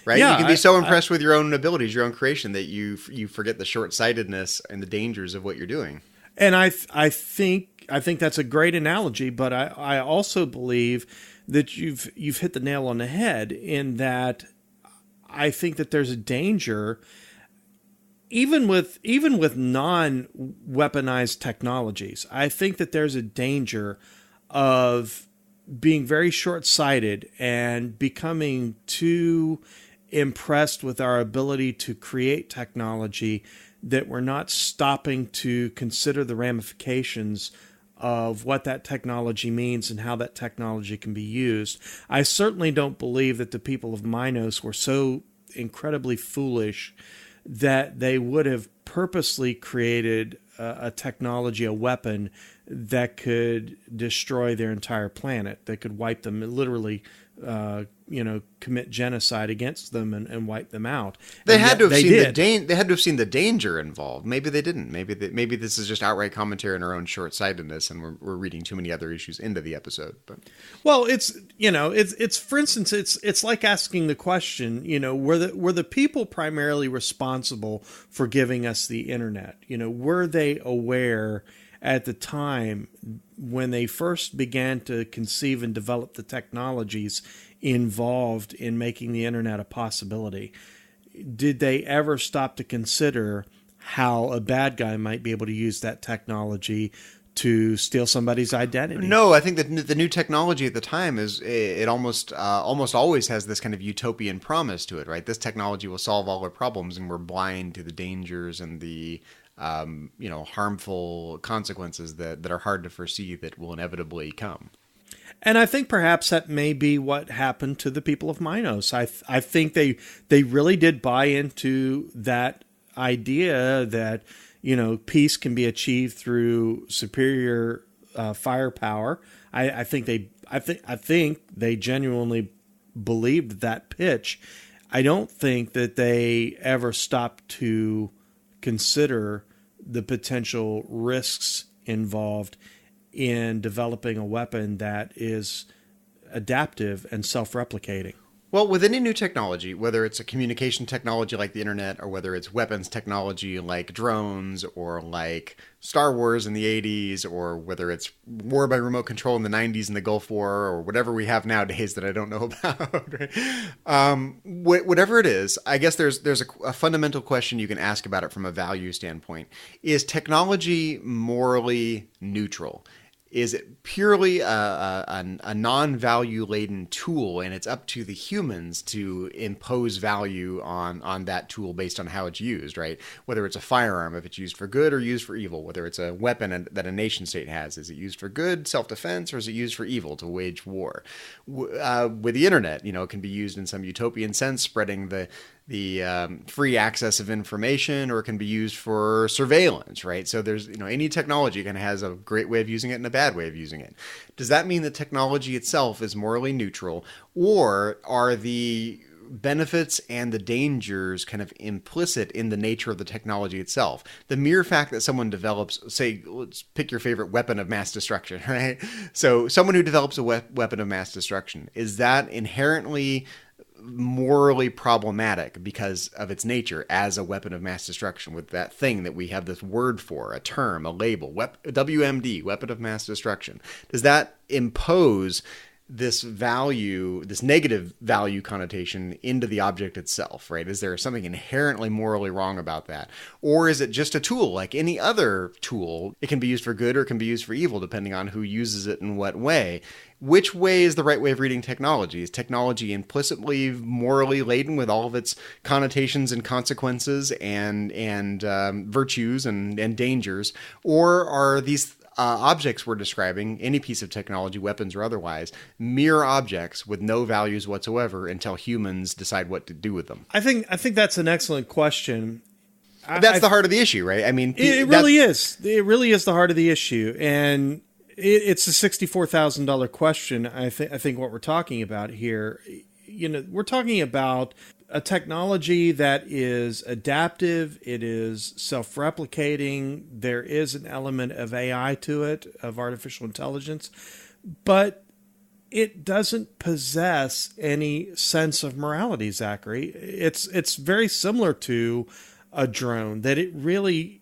Right? Yeah, you can be so impressed with your own abilities, your own creation, that you forget the short-sightedness and the dangers of what you're doing. And I think that's a great analogy, but I also believe that you've hit the nail on the head in that I think that there's a danger even with non-weaponized technologies. I think that there's a danger of being very short-sighted and becoming too impressed with our ability to create technology that we're not stopping to consider the ramifications of what that technology means and how that technology can be used. I certainly don't believe that the people of Minos were so incredibly foolish that they would have purposely created a technology, a weapon that could destroy their entire planet, that could wipe them, literally, commit genocide against them and wipe them out. They had to have seen they had to have seen the danger involved. Maybe they didn't. Maybe this is just outright commentary on our own short-sightedness, and we're reading too many other issues into the episode. But well, it's for instance, it's like asking the question, were the people primarily responsible for giving us the internet? Were they aware at the time when they first began to conceive and develop the technologies involved in making the internet a possibility? Did they ever stop to consider how a bad guy might be able to use that technology to steal somebody's identity? No, I think that the new technology at the time it almost always has this kind of utopian promise to it, right? This technology will solve all our problems, and we're blind to the dangers and the harmful consequences that are hard to foresee that will inevitably come. And I think perhaps that may be what happened to the people of Minos. I think they really did buy into that idea that, peace can be achieved through superior firepower. I think they genuinely believed that pitch. I don't think that they ever stopped to consider the potential risks involved in developing a weapon that is adaptive and self-replicating. Well, with any new technology, whether it's a communication technology like the internet, or whether it's weapons technology like drones, or like Star Wars in the 80s, or whether it's war by remote control in the 90s in the Gulf War, or whatever we have nowadays that I don't know about, right? Whatever it is, I guess there's a fundamental question you can ask about it from a value standpoint. Is technology morally neutral? Is it purely a non-value laden tool, and it's up to the humans to impose value on that tool based on how it's used, right? Whether it's a firearm, if it's used for good or used for evil, whether it's a weapon that a nation state has, is it used for good, self-defense, or is it used for evil, to wage war? With the internet, it can be used in some utopian sense, spreading the free access of information, or it can be used for surveillance, right? So there's, any technology kind of has a great way of using it and a bad way of using it. Does that mean the technology itself is morally neutral, or are the benefits and the dangers kind of implicit in the nature of the technology itself? The mere fact that someone develops, say, let's pick your favorite weapon of mass destruction, right? So someone who develops a weapon of mass destruction, is that inherently morally problematic because of its nature as a weapon of mass destruction, with that thing that we have this word for, a term, a label, WMD, weapon of mass destruction? Does that impose this value, this negative value connotation into the object itself, right? Is there something inherently morally wrong about that? Or is it just a tool like any other tool? It can be used for good or it can be used for evil, depending on who uses it in what way. Which way is the right way of reading technology? Is technology implicitly morally laden with all of its connotations and consequences and virtues and dangers? Or are these objects we're describing, any piece of technology, weapons or otherwise, mere objects with no values whatsoever until humans decide what to do with them? I think that's an excellent question. That's the heart of the issue, right? I mean, it really is. It really is the heart of the issue, and it's a $64,000 question. I think what we're talking about here, we're talking about a technology that is adaptive, it is self-replicating, there is an element of AI to it, of artificial intelligence, but it doesn't possess any sense of morality, Zachary. It's very similar to a drone, that it really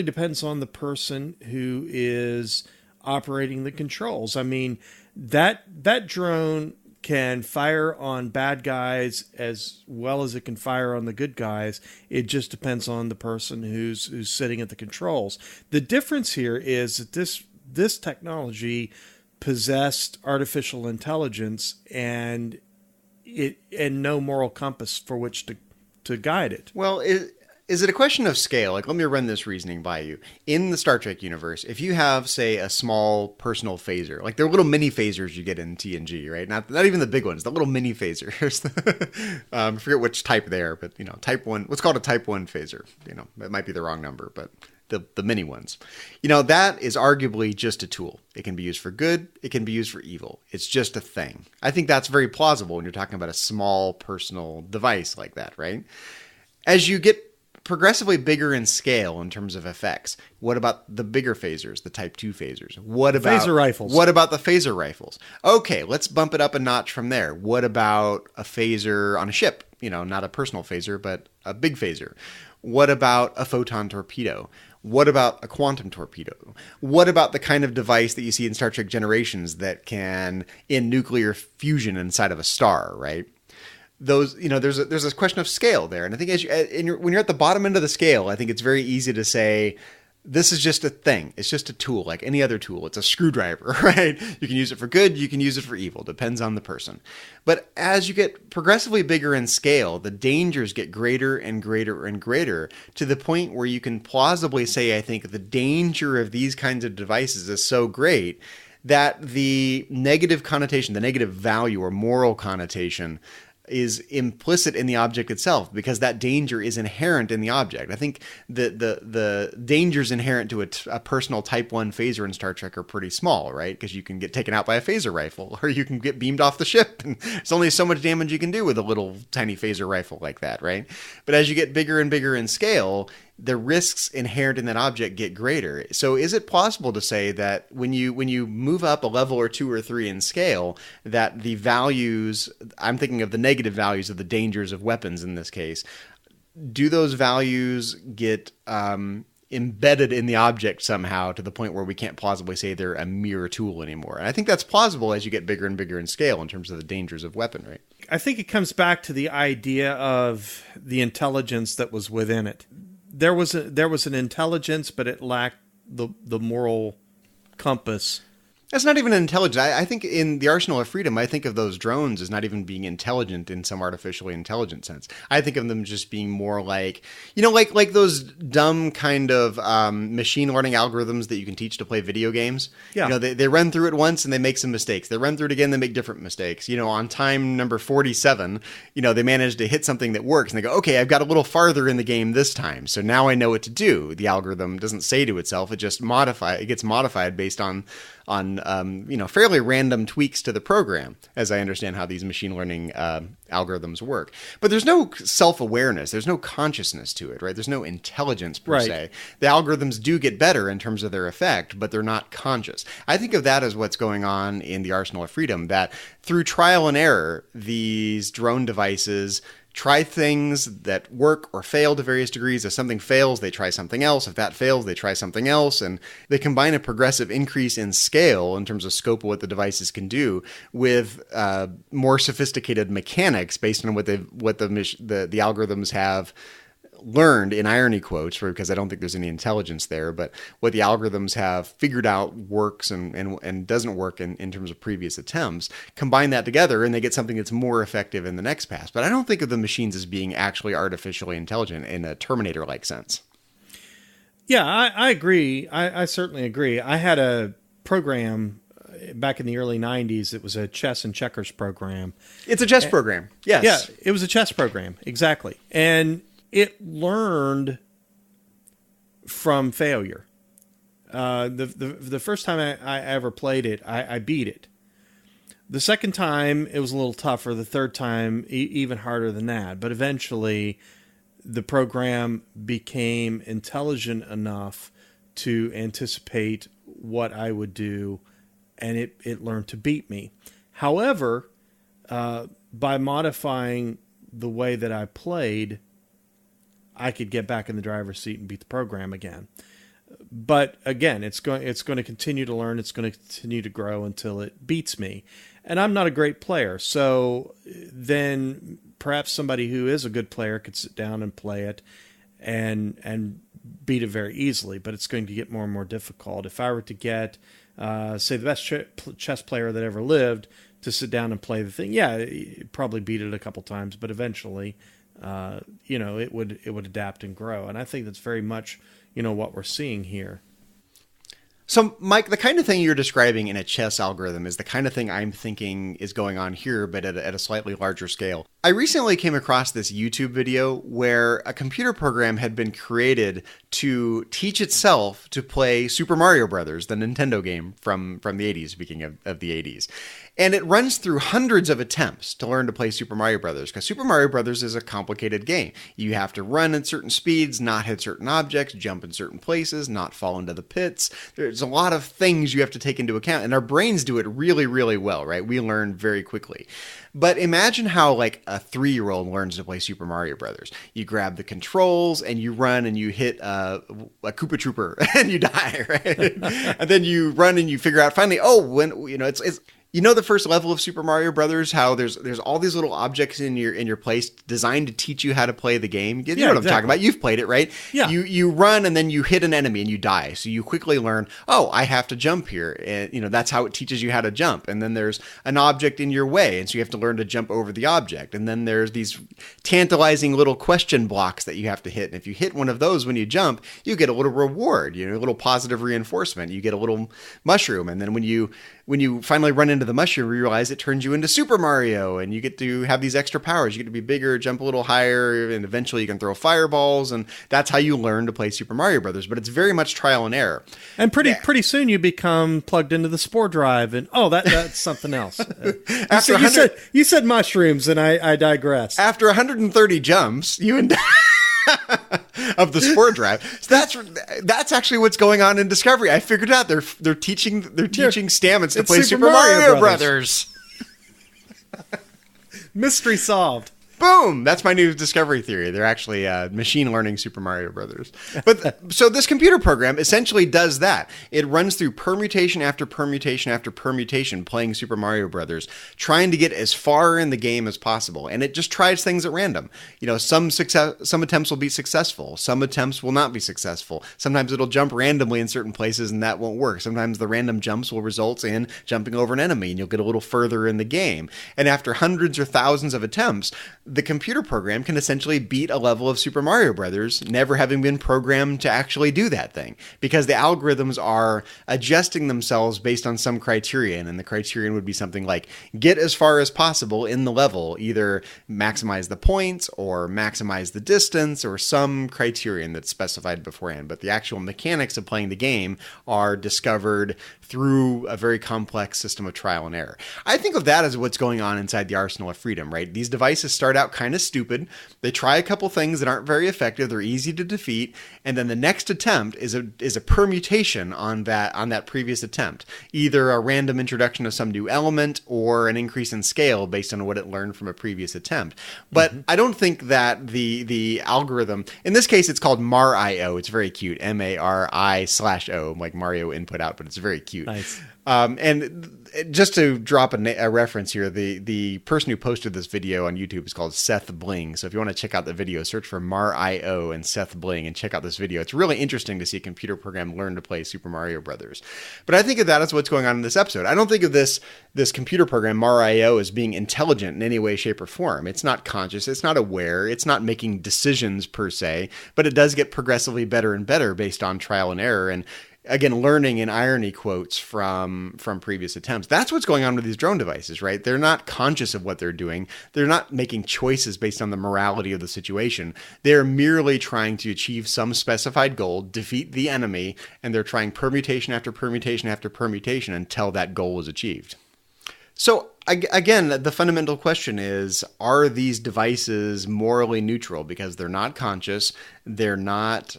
depends on the person who is operating the controls. I mean, that drone can fire on bad guys as well as it can fire on the good guys. It just depends on the person who's sitting at the controls. The difference here is that this technology possessed artificial intelligence and no moral compass for which to guide it. Well, is it a question of scale? Like, let me run this reasoning by you. In the Star Trek universe, if you have, say, a small personal phaser, like they're little mini phasers you get in TNG, right? Not even the big ones, the little mini phasers. I forget which type they are, but, type 1, what's called a type 1 phaser. It might be the wrong number, but the mini ones. That is arguably just a tool. It can be used for good. It can be used for evil. It's just a thing. I think that's very plausible when you're talking about a small personal device like that, right? As you get progressively bigger in scale in terms of effects, what about the bigger phasers, the Type 2 phasers? What about phaser rifles? What about the phaser rifles? Okay, let's bump it up a notch from there. What about a phaser on a ship? Not a personal phaser, but a big phaser. What about a photon torpedo? What about a quantum torpedo? What about the kind of device that you see in Star Trek Generations that can end nuclear fusion inside of a star, right? Those, there's a question of scale there. And I think when you're at the bottom end of the scale, I think it's very easy to say, this is just a thing. It's just a tool like any other tool. It's a screwdriver, right? You can use it for good. You can use it for evil. Depends on the person. But as you get progressively bigger in scale, the dangers get greater and greater and greater to the point where you can plausibly say, I think, the danger of these kinds of devices is so great that the negative connotation, the negative value or moral connotation is implicit in the object itself because that danger is inherent in the object. I think the dangers inherent to a personal Type 1 phaser in Star Trek are pretty small, right? Because you can get taken out by a phaser rifle or you can get beamed off the ship. And there's only so much damage you can do with a little tiny phaser rifle like that, right? But as you get bigger and bigger in scale, the risks inherent in that object get greater. So is it possible to say that when you move up a level or 2 or 3 in scale, that the values, I'm thinking of the negative values of the dangers of weapons in this case, do those values get embedded in the object somehow to the point where we can't plausibly say they're a mere tool anymore? And I think that's plausible as you get bigger and bigger in scale in terms of the dangers of weaponry. I think it comes back to the idea of the intelligence that was within it. There was an intelligence, but it lacked the moral compass. That's not even intelligent. I think in the Arsenal of Freedom, I think of those drones as not even being intelligent in some artificially intelligent sense. I think of them just being more like, like those dumb kind of machine learning algorithms that you can teach to play video games. Yeah. They run through it once and they make some mistakes. They run through it again, they make different mistakes. On time number 47, they manage to hit something that works and they go, okay, I've got a little farther in the game this time. So now I know what to do. The algorithm doesn't say to itself, it just gets modified based on fairly random tweaks to the program, as I understand how these machine learning algorithms work. But there's no self-awareness. There's no consciousness to it, right? There's no intelligence per se. The algorithms do get better in terms of their effect, but they're not conscious. I think of that as what's going on in the Arsenal of Freedom, that through trial and error, these drone devices try things that work or fail to various degrees. If something fails, they try something else. If that fails, they try something else. And they combine a progressive increase in scale in terms of scope of what the devices can do with more sophisticated mechanics based on what the algorithms have learned, in irony quotes, because I don't think there's any intelligence there, but what the algorithms have figured out works and doesn't work in terms of previous attempts, combine that together and they get something that's more effective in the next pass. But I don't think of the machines as being actually artificially intelligent in a Terminator-like sense. Yeah, I agree. I certainly agree. I had a program back in the early 90s. It was a chess and checkers program. It's a chess program. Yes. Yeah, it was a chess program. Exactly. And it learned from failure. The first time I ever played it, I beat it. The second time, it was a little tougher. The third time, even harder than that. But eventually, the program became intelligent enough to anticipate what I would do, and it learned to beat me. However, by modifying the way that I played, I could get back in the driver's seat and beat the program again. But again, it's going to continue to learn. It's going to continue to grow until it beats me. And I'm not a great player. So then perhaps somebody who is a good player could sit down and play it and beat it very easily. But it's going to get more and more difficult. If I were to get, say, the best chess player that ever lived to sit down and play the thing, yeah, probably beat it a couple times, but eventually it would adapt and grow. And I think that's very much, what we're seeing here. So, Mike, the kind of thing you're describing in a chess algorithm is the kind of thing I'm thinking is going on here, but at a slightly larger scale. I recently came across this YouTube video where a computer program had been created to teach itself to play Super Mario Brothers, the Nintendo game from the 80s, speaking of the 80s. And it runs through hundreds of attempts to learn to play Super Mario Brothers, because Super Mario Brothers is a complicated game. You have to run at certain speeds, not hit certain objects, jump in certain places, not fall into the pits. There's a lot of things you have to take into account, and our brains do it really, really well, right? We learn very quickly. But imagine how like a 3-year-old learns to play Super Mario Brothers. You grab the controls and you run and you hit a Koopa Trooper and you die, right? And then you run and you figure out finally, it's the first level of Super Mario Brothers, how there's all these little objects in your place designed to teach you how to play the game. You know what I'm talking about. You've played it, right? Yeah. You run and then you hit an enemy and you die. So you quickly learn, I have to jump here. And that's how it teaches you how to jump. And then there's an object in your way, and so you have to learn to jump over the object. And then there's these tantalizing little question blocks that you have to hit. And if you hit one of those when you jump, you get a little reward, a little positive reinforcement. You get a little mushroom. And then when you finally run into the mushroom, you realize it turns you into Super Mario, and you get to have these extra powers. You get to be bigger, jump a little higher, and eventually you can throw fireballs, and that's how you learn to play Super Mario Brothers. But it's very much trial and error. And pretty soon you become plugged into the Spore Drive, and that's something else. You said mushrooms, and I digress. After 130 jumps, you end of the Spore Drive. So that's actually what's going on in Discovery. I figured out they're teaching Stamets to play Super Mario Brothers. Mystery solved. Boom! That's my new Discovery theory. They're actually machine learning Super Mario Brothers. But so this computer program essentially does that. It runs through permutation after permutation after permutation, playing Super Mario Brothers, trying to get as far in the game as possible. And it just tries things at random. Some attempts will be successful. Some attempts will not be successful. Sometimes it'll jump randomly in certain places and that won't work. Sometimes the random jumps will result in jumping over an enemy and you'll get a little further in the game. And after hundreds or thousands of attempts, the computer program can essentially beat a level of Super Mario Brothers, never having been programmed to actually do that thing, because the algorithms are adjusting themselves based on some criterion, and the criterion would be something like get as far as possible in the level, either maximize the points or maximize the distance or some criterion that's specified beforehand. But the actual mechanics of playing the game are discovered through a very complex system of trial and error. I think of that as what's going on inside the arsenal of freedom, right? These devices start out kind of stupid. They try a couple things that aren't very effective. They're easy to defeat. And then the next attempt is a permutation on that previous attempt, either a random introduction of some new element or an increase in scale based on what it learned from a previous attempt. But I don't think that the algorithm, in this case, it's called MARIO. It's very cute. MARI/O, like Mario input out, but it's very cute. Nice. And just to drop a reference here, the person who posted this video on YouTube is called Seth Bling. So if you want to check out the video, search for MARIO and Seth Bling and check out this video. It's really interesting to see a computer program learn to play Super Mario Brothers. But I think of that as what's going on in this episode. I don't think of this computer program, MARIO, as being intelligent in any way, shape, or form. It's not conscious. It's not aware. It's not making decisions per se, but it does get progressively better and better based on trial and error. And again, learning in irony quotes from previous attempts. That's what's going on with these drone devices, right? They're not conscious of what they're doing. They're not making choices based on the morality of the situation. They're merely trying to achieve some specified goal, defeat the enemy, and they're trying permutation after permutation after permutation until that goal is achieved. So again, the fundamental question is, are these devices morally neutral? Because they're not conscious, they're not...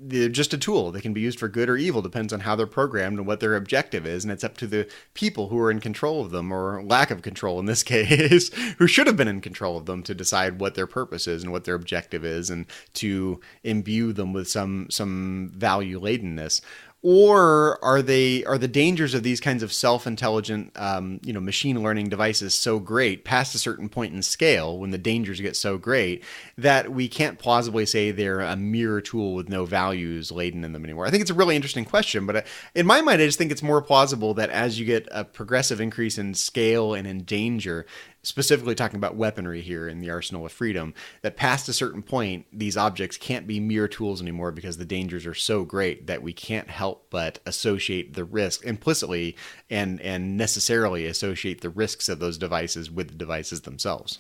they're just a tool. They can be used for good or evil, depends on how they're programmed and what their objective is, and it's up to the people who are in control of them, or lack of control in this case, who should have been in control of them, to decide what their purpose is and what their objective is, and to imbue them with some value-ladenness. Or are the dangers of these kinds of self-intelligent, machine learning devices so great past a certain point in scale, when the dangers get so great that we can't plausibly say they're a mere tool with no values laden in them anymore? I think it's a really interesting question, but in my mind, I just think it's more plausible that as you get a progressive increase in scale and in danger, specifically talking about weaponry here in the Arsenal of Freedom, that past a certain point, these objects can't be mere tools anymore because the dangers are so great that we can't help but associate the risk implicitly and necessarily associate the risks of those devices with the devices themselves.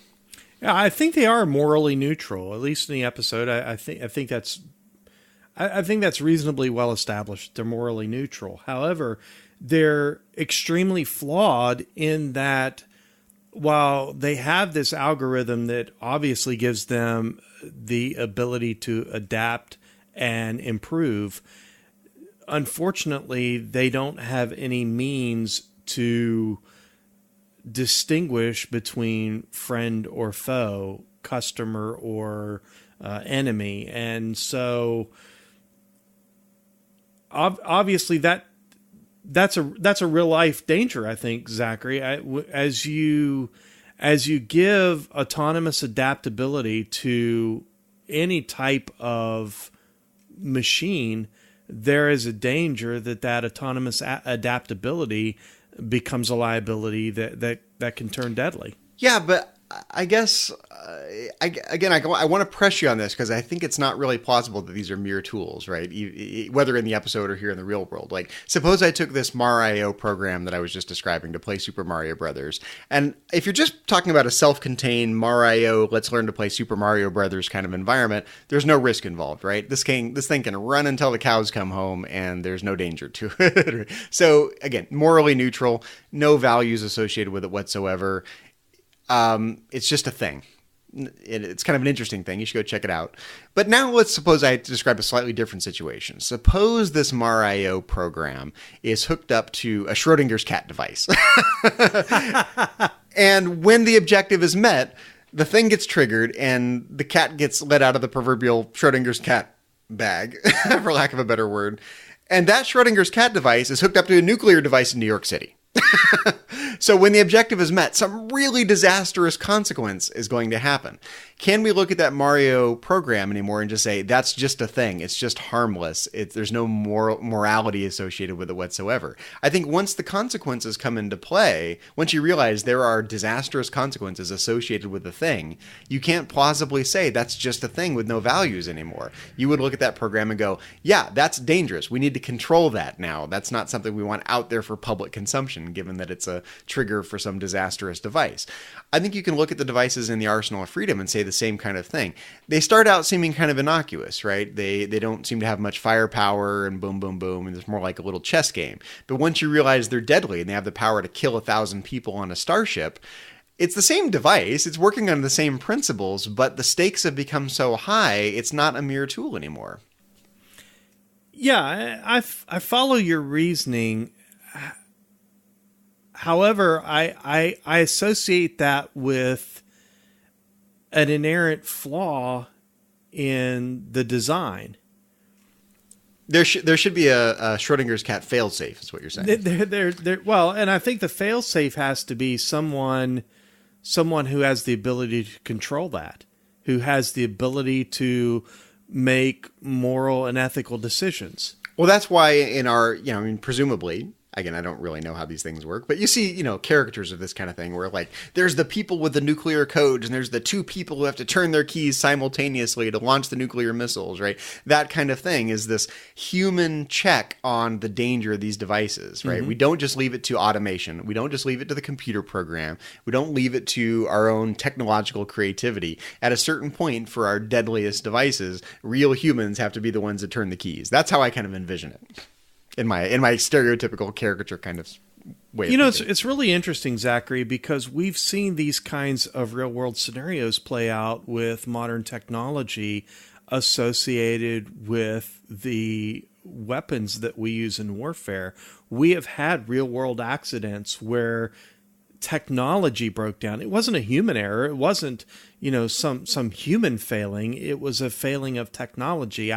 Yeah, I think they are morally neutral, at least in the episode. I think that's reasonably well established. They're morally neutral. However, they're extremely flawed in that while they have this algorithm that obviously gives them the ability to adapt and improve, unfortunately, they don't have any means to distinguish between friend or foe, customer or enemy. And so obviously that's a real life danger, I think, Zachary. As you give autonomous adaptability to any type of machine, there is a danger that autonomous adaptability becomes a liability that can turn deadly. Yeah, but I guess, I want to press you on this because I think it's not really plausible that these are mere tools, right? Whether in the episode or here in the real world. Like, suppose I took this Mario program that I was just describing to play Super Mario Brothers. And if you're just talking about a self-contained Mario, let's learn to play Super Mario Brothers kind of environment, there's no risk involved, right? This thing can run until the cows come home and there's no danger to it. So, again, morally neutral, no values associated with it whatsoever. It's just a thing. It's kind of an interesting thing. You should go check it out. But now let's suppose I describe a slightly different situation. Suppose this Mario program is hooked up to a Schrodinger's cat device. And when the objective is met, the thing gets triggered and the cat gets let out of the proverbial Schrodinger's cat bag, for lack of a better word. And that Schrodinger's cat device is hooked up to a nuclear device in New York City. So when the objective is met, some really disastrous consequence is going to happen. Can we look at that Mario program anymore and just say, that's just a thing. It's just harmless. There's no morality associated with it whatsoever. I think once the consequences come into play, once you realize there are disastrous consequences associated with the thing, you can't plausibly say that's just a thing with no values anymore. You would look at that program and go, yeah, that's dangerous. We need to control that now. That's not something we want out there for public consumption, given that it's a trigger for some disastrous device. I think you can look at the devices in the Arsenal of Freedom and say the same kind of thing. They start out seeming kind of innocuous, right? They don't seem to have much firepower and boom, boom, boom, and it's more like a little chess game. But once you realize they're deadly and they have the power to kill 1,000 people on a starship, it's the same device, it's working on the same principles, but the stakes have become so high, it's not a mere tool anymore. Yeah, I follow your reasoning. However, I associate that with an inherent flaw in the design. There should be a Schrodinger's cat failsafe, is what you're saying. Well, and I think the failsafe has to be someone who has the ability to control that, who has the ability to make moral and ethical decisions. Well, that's why in our, presumably, again, I don't really know how these things work, but you see, caricatures of this kind of thing where, like, there's the people with the nuclear codes and there's the two people who have to turn their keys simultaneously to launch the nuclear missiles, right? That kind of thing is this human check on the danger of these devices, right? Mm-hmm. We don't just leave it to automation. We don't just leave it to the computer program. We don't leave it to our own technological creativity. At a certain point for our deadliest devices, real humans have to be the ones that turn the keys. That's how I kind of envision it. In my stereotypical caricature kind of way. It's really interesting, Zachary, because we've seen these kinds of real world scenarios play out with modern technology associated with the weapons that we use in warfare. We have had real world accidents where technology broke down. It wasn't a human error. It wasn't, some human failing. It was a failing of technology.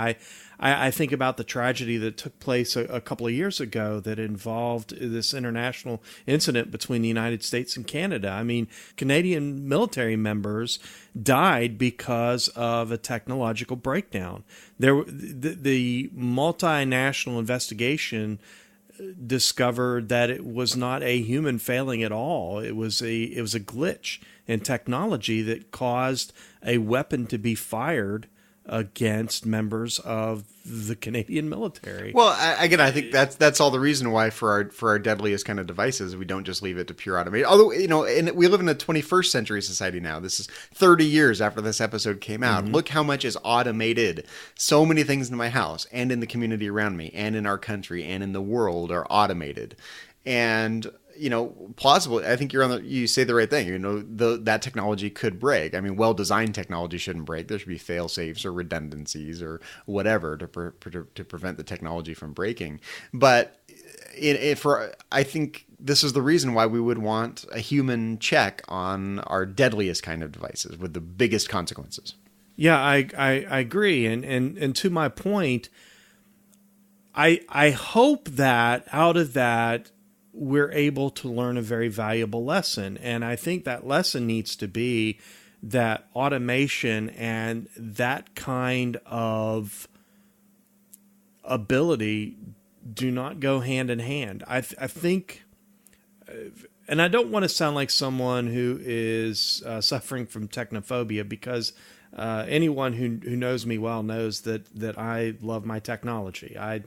I think about the tragedy that took place a couple of years ago that involved this international incident between the United States and Canada. I mean, Canadian military members died because of a technological breakdown. The multinational investigation discovered that it was not a human failing at all. It was a glitch in technology that caused a weapon to be fired against members of the Canadian military. Well, I think that's all the reason why for our deadliest kind of devices, we don't just leave it to pure automation. Although, and we live in a 21st century society now. This is 30 years after this episode came out. Look how much is automated. So many things in my house and in the community around me and in our country and in the world are automated. And plausible. I think you say the right thing. That technology could break. I mean, well-designed technology shouldn't break. There should be fail-safes or redundancies or whatever to prevent the technology from breaking. But I think this is the reason why we would want a human check on our deadliest kind of devices with the biggest consequences. Yeah, I agree. And to my point, I hope that out of that, we're able to learn a very valuable lesson. And I think that lesson needs to be that automation and that kind of ability do not go hand in hand. I think, and I don't want to sound like someone who is suffering from technophobia, because anyone who knows me well knows that I love my technology. I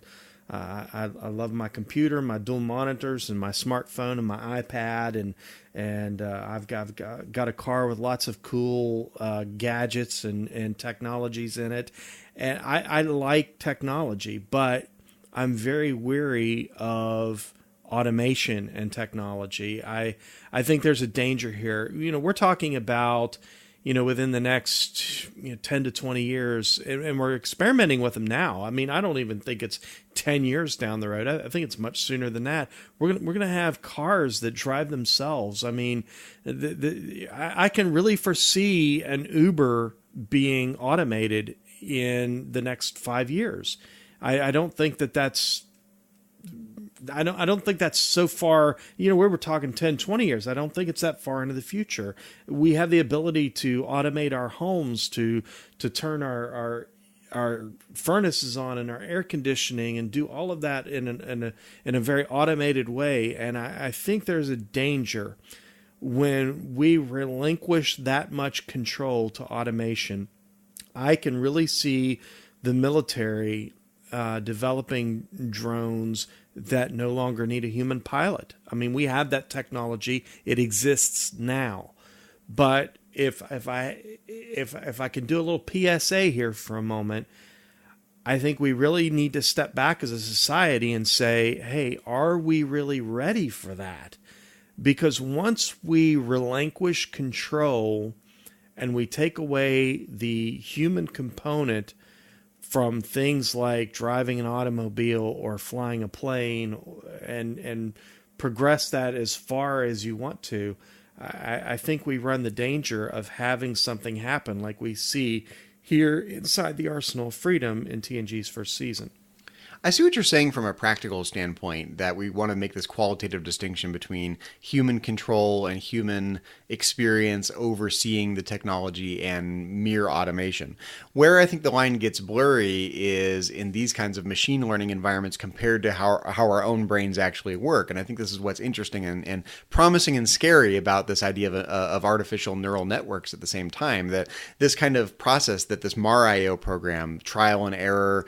love my computer, my dual monitors, and my smartphone, and my iPad, and I've got a car with lots of cool gadgets and technologies in it, and I like technology, but I'm very weary of automation and technology. I think there's a danger here. We're talking about within the next 10 to 20 years, and we're experimenting with them now. I mean, I don't even think it's 10 years down the road. I think it's much sooner than that. We're gonna have cars that drive themselves. I mean, I can really foresee an Uber being automated in the next 5 years. I don't think that's. I don't think that's so far, we were talking 10, 20 years. I don't think it's that far into the future. We have the ability to automate our homes, to turn our furnaces on and our air conditioning and do all of that in a very automated way. And I think there's a danger when we relinquish that much control to automation. I can really see the military developing drones that no longer need a human pilot. I mean, we have that technology; it exists now. But if I can do a little PSA here for a moment, I think we really need to step back as a society and say, "Hey, are we really ready for that?" Because once we relinquish control and we take away the human component from things like driving an automobile or flying a plane and progress that as far as you want to, I think we run the danger of having something happen like we see here inside the Arsenal of Freedom in TNG's first season. I see what you're saying from a practical standpoint, that we want to make this qualitative distinction between human control and human experience overseeing the technology and mere automation. Where I think the line gets blurry is in these kinds of machine learning environments compared to how our own brains actually work. And I think this is what's interesting and promising and scary about this idea of artificial neural networks at the same time, that this kind of process, that this MAR-IO program, trial and error,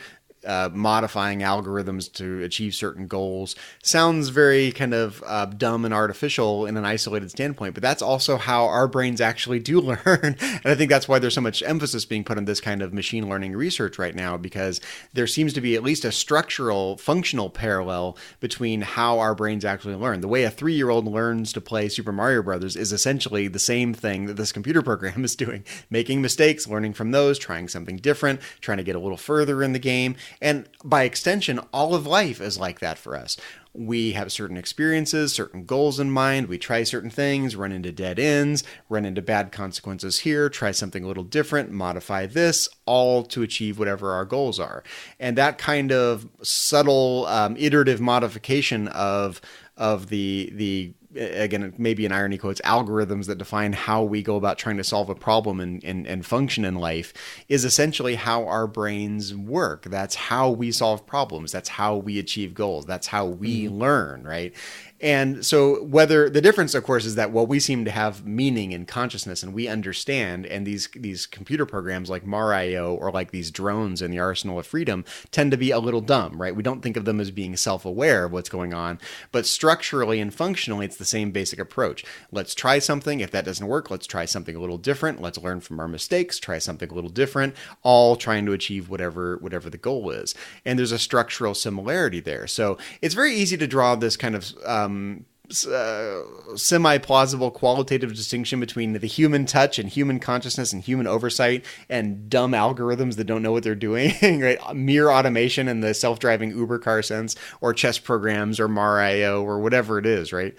modifying algorithms to achieve certain goals, sounds very kind of dumb and artificial in an isolated standpoint, but that's also how our brains actually do learn. And I think that's why there's so much emphasis being put on this kind of machine learning research right now, because there seems to be at least a structural, functional parallel between how our brains actually learn. The way a 3-year-old learns to play Super Mario Brothers is essentially the same thing that this computer program is doing, making mistakes, learning from those, trying something different, trying to get a little further in the game. And by extension, all of life is like that for us. We have certain experiences, certain goals in mind. We try certain things, run into dead ends, run into bad consequences here, try something a little different, modify this, all to achieve whatever our goals are. And that kind of subtle, iterative modification of the again, maybe in irony quotes, algorithms that define how we go about trying to solve a problem and function in life is essentially how our brains work. That's how we solve problems. That's how we achieve goals. That's how we learn, right? And so whether the difference, of course, is that, well, we seem to have meaning and consciousness and we understand, and these computer programs like Mario or like these drones in the Arsenal of Freedom tend to be a little dumb, right? We don't think of them as being self-aware of what's going on, but structurally and functionally, it's the same basic approach. Let's try something. If that doesn't work, let's try something a little different. Let's learn from our mistakes, try something a little different, all trying to achieve whatever the goal is. And there's a structural similarity there. So it's very easy to draw this kind of semi-plausible qualitative distinction between the human touch and human consciousness and human oversight and dumb algorithms that don't know what they're doing, right? Mere automation in the self-driving Uber car sense, or chess programs or Mario or whatever it is, right?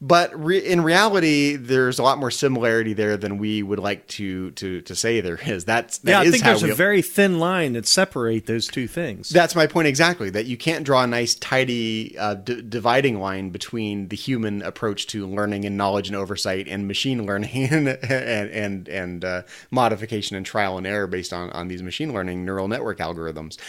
But in reality, there's a lot more similarity there than we would like to say there is. I think there's a very thin line that separates those two things. That's my point exactly, that you can't draw a nice, tidy dividing line between the human approach to learning and knowledge and oversight and machine learning and modification and trial and error based on these machine learning neural network algorithms.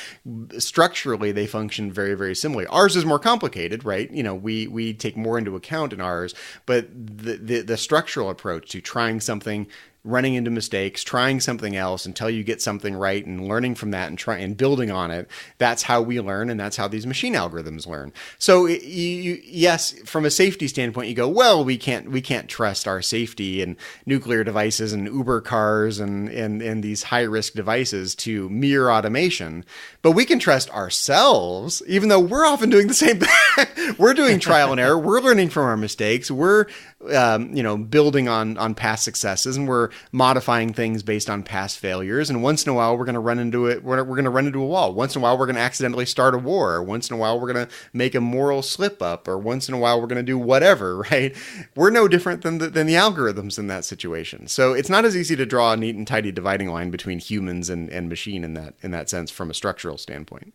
Structurally, they function very, very similarly. Ours is more complicated, right? We take more into account in ours. But the structural approach to trying something, running into mistakes, trying something else until you get something right and learning from that and building on it, that's how we learn, and that's how these machine algorithms learn. So yes, from a safety standpoint, you go, well, we can't trust our safety and nuclear devices and Uber cars and these high-risk devices to mere automation, but we can trust ourselves, even though we're often doing the same thing. We're doing trial and error. We're learning from our mistakes. We're building on past successes, and we're modifying things based on past failures. And once in a while, we're going to run into it. We're going to run into a wall. Once in a while, we're going to accidentally start a war. Or once in a while, we're going to make a moral slip up. Or once in a while, we're going to do whatever, right? We're no different than the algorithms in that situation. So it's not as easy to draw a neat and tidy dividing line between humans and machine in that sense from a structural standpoint.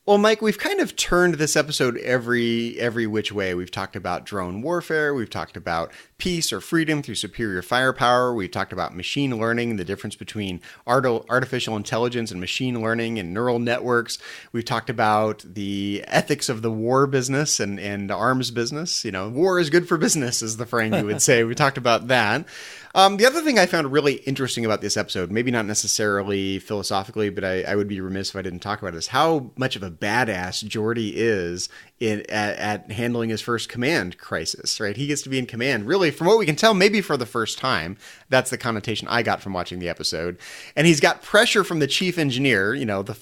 Well, Mike, we've kind of turned this episode every which way. We've talked about drone warfare. We've talked about peace or freedom through superior firepower. We've talked about machine learning, the difference between artificial intelligence and machine learning and neural networks. We've talked about the ethics of the war business and arms business. War is good for business, is the frame you would say. We talked about that. The other thing I found really interesting about this episode, maybe not necessarily philosophically, but I would be remiss if I didn't talk about it, is how much of a badass Geordi is at handling his first command crisis, right? He gets to be in command, really, from what we can tell, maybe for the first time. That's the connotation I got from watching the episode. And he's got pressure from the chief engineer, the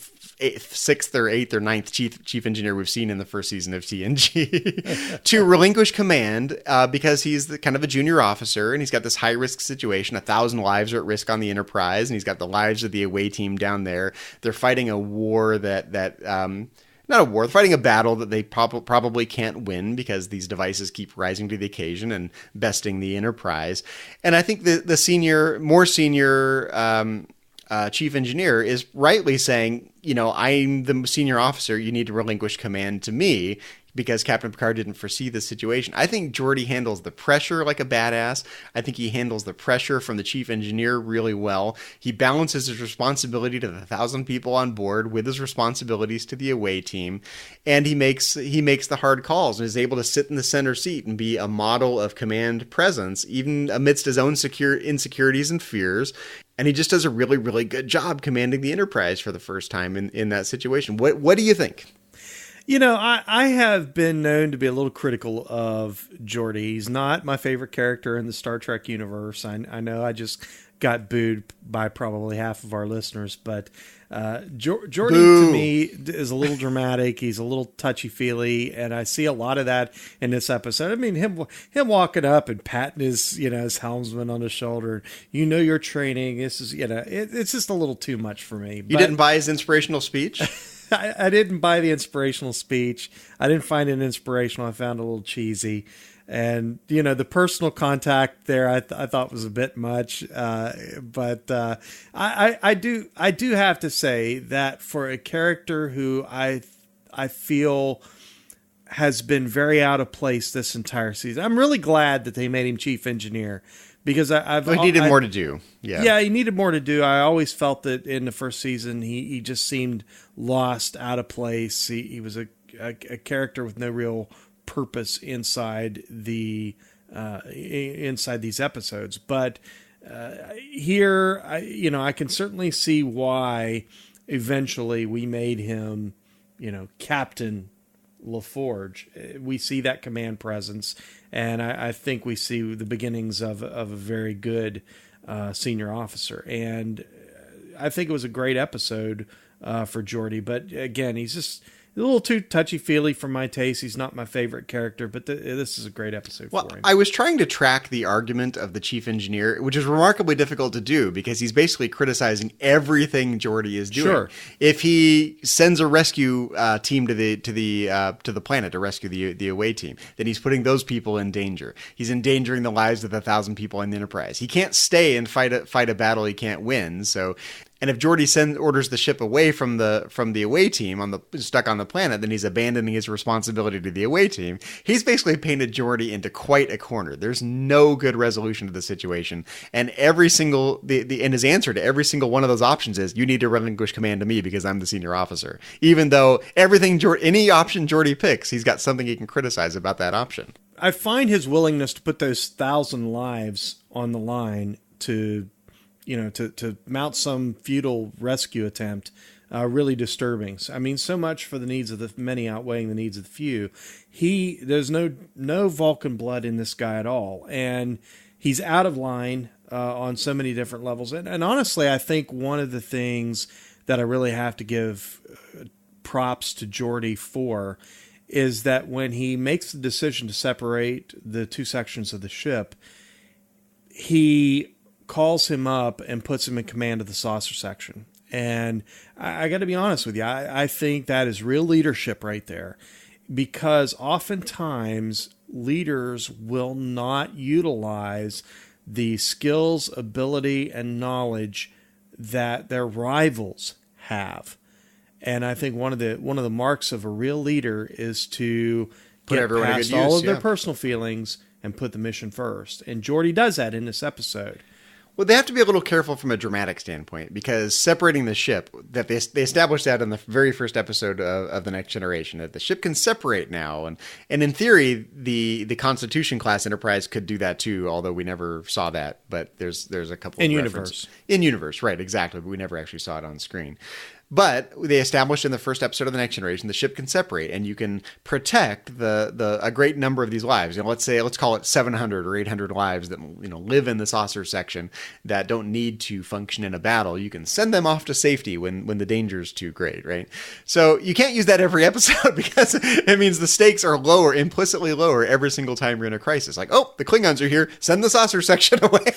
sixth or eighth or ninth chief engineer we've seen in the first season of TNG to relinquish command because he's kind of a junior officer, and he's got this high risk situation. 1,000 lives are at risk on the Enterprise, and he's got the lives of the away team down there. They're fighting a war not a war, they're fighting a battle that they probably can't win because these devices keep rising to the occasion and besting the Enterprise. And I think the more senior chief engineer is rightly saying, I'm the senior officer, you need to relinquish command to me, because Captain Picard didn't foresee the situation. I think Geordi handles the pressure like a badass. I think he handles the pressure from the chief engineer really well. He balances his responsibility to the 1,000 people on board with his responsibilities to the away team, and he makes the hard calls and is able to sit in the center seat and be a model of command presence, even amidst his own insecurities and fears. And he just does a really, really good job commanding the Enterprise for the first time in that situation. What do you think? I have been known to be a little critical of Geordi. He's not my favorite character in the Star Trek universe. I know I just got booed by probably half of our listeners, but Geordi to me is a little dramatic. He's a little touchy-feely, and I see a lot of that in this episode. I mean, him walking up and patting his helmsman on the shoulder. Your training. This is it's just a little too much for me. You didn't buy his inspirational speech? I didn't buy the inspirational speech. I didn't find it inspirational. I found it a little cheesy. And, the personal contact there I thought was a bit much. But I do have to say that for a character who I feel has been very out of place this entire season. I'm really glad that they made him chief engineer, because he needed more to do. Yeah, he needed more to do. I always felt that in the first season, he just seemed lost, out of place. He was a character with no real purpose inside these episodes. But here, I can certainly see why eventually we made him, Captain LaForge. We see that command presence, and I think we see the beginnings of a very good senior officer. And I think it was a great episode for Geordi. But again, he's just a little too touchy-feely for my taste. He's not my favorite character, but this is a great episode for him. I was trying to track the argument of the chief engineer, which is remarkably difficult to do because he's basically criticizing everything Geordi is doing. Sure. If he sends a rescue team to the planet to rescue the away team, then he's putting those people in danger. He's endangering the lives of 1,000 people in the Enterprise. He can't stay and fight a battle he can't win. So. And if Geordi orders the ship away from the away team stuck on the planet, then he's abandoning his responsibility to the away team. He's basically painted Geordi into quite a corner. There's no good resolution to the situation, and and his answer to every single one of those options is, you need to relinquish command to me because I'm the senior officer. Even though any option Geordi picks, he's got something he can criticize about that option. I find his willingness to put those 1,000 lives on the line to mount some futile rescue attempt, really disturbing. So much for the needs of the many outweighing the needs of the few. There's no Vulcan blood in this guy at all, and he's out of line on so many different levels. And honestly, I think one of the things that I really have to give props to Geordi for is that when he makes the decision to separate the two sections of the ship, he calls him up and puts him in command of the saucer section. And I got to be honest with you, I think that is real leadership right there, because oftentimes leaders will not utilize the skills, ability, and knowledge that their rivals have. And I think one of the marks of a real leader is to get past all of their personal feelings and put the mission first. And Geordi does that in this episode. Well, they have to be a little careful from a dramatic standpoint, because separating the ship, that they established that in the very first episode of The Next Generation, that the ship can separate now. And in theory, the Constitution class Enterprise could do that too, although we never saw that. But there's a couple of references. In universe, right, exactly. But we never actually saw it on screen. But they established in the first episode of The Next Generation, the ship can separate, and you can protect a great number of these lives. Let's call it 700 or 800 lives that live in the saucer section that don't need to function in a battle. You can send them off to safety when the danger is too great, right? So you can't use that every episode, because it means the stakes are implicitly lower every single time you're in a crisis. Like, oh, the Klingons are here, send the saucer section away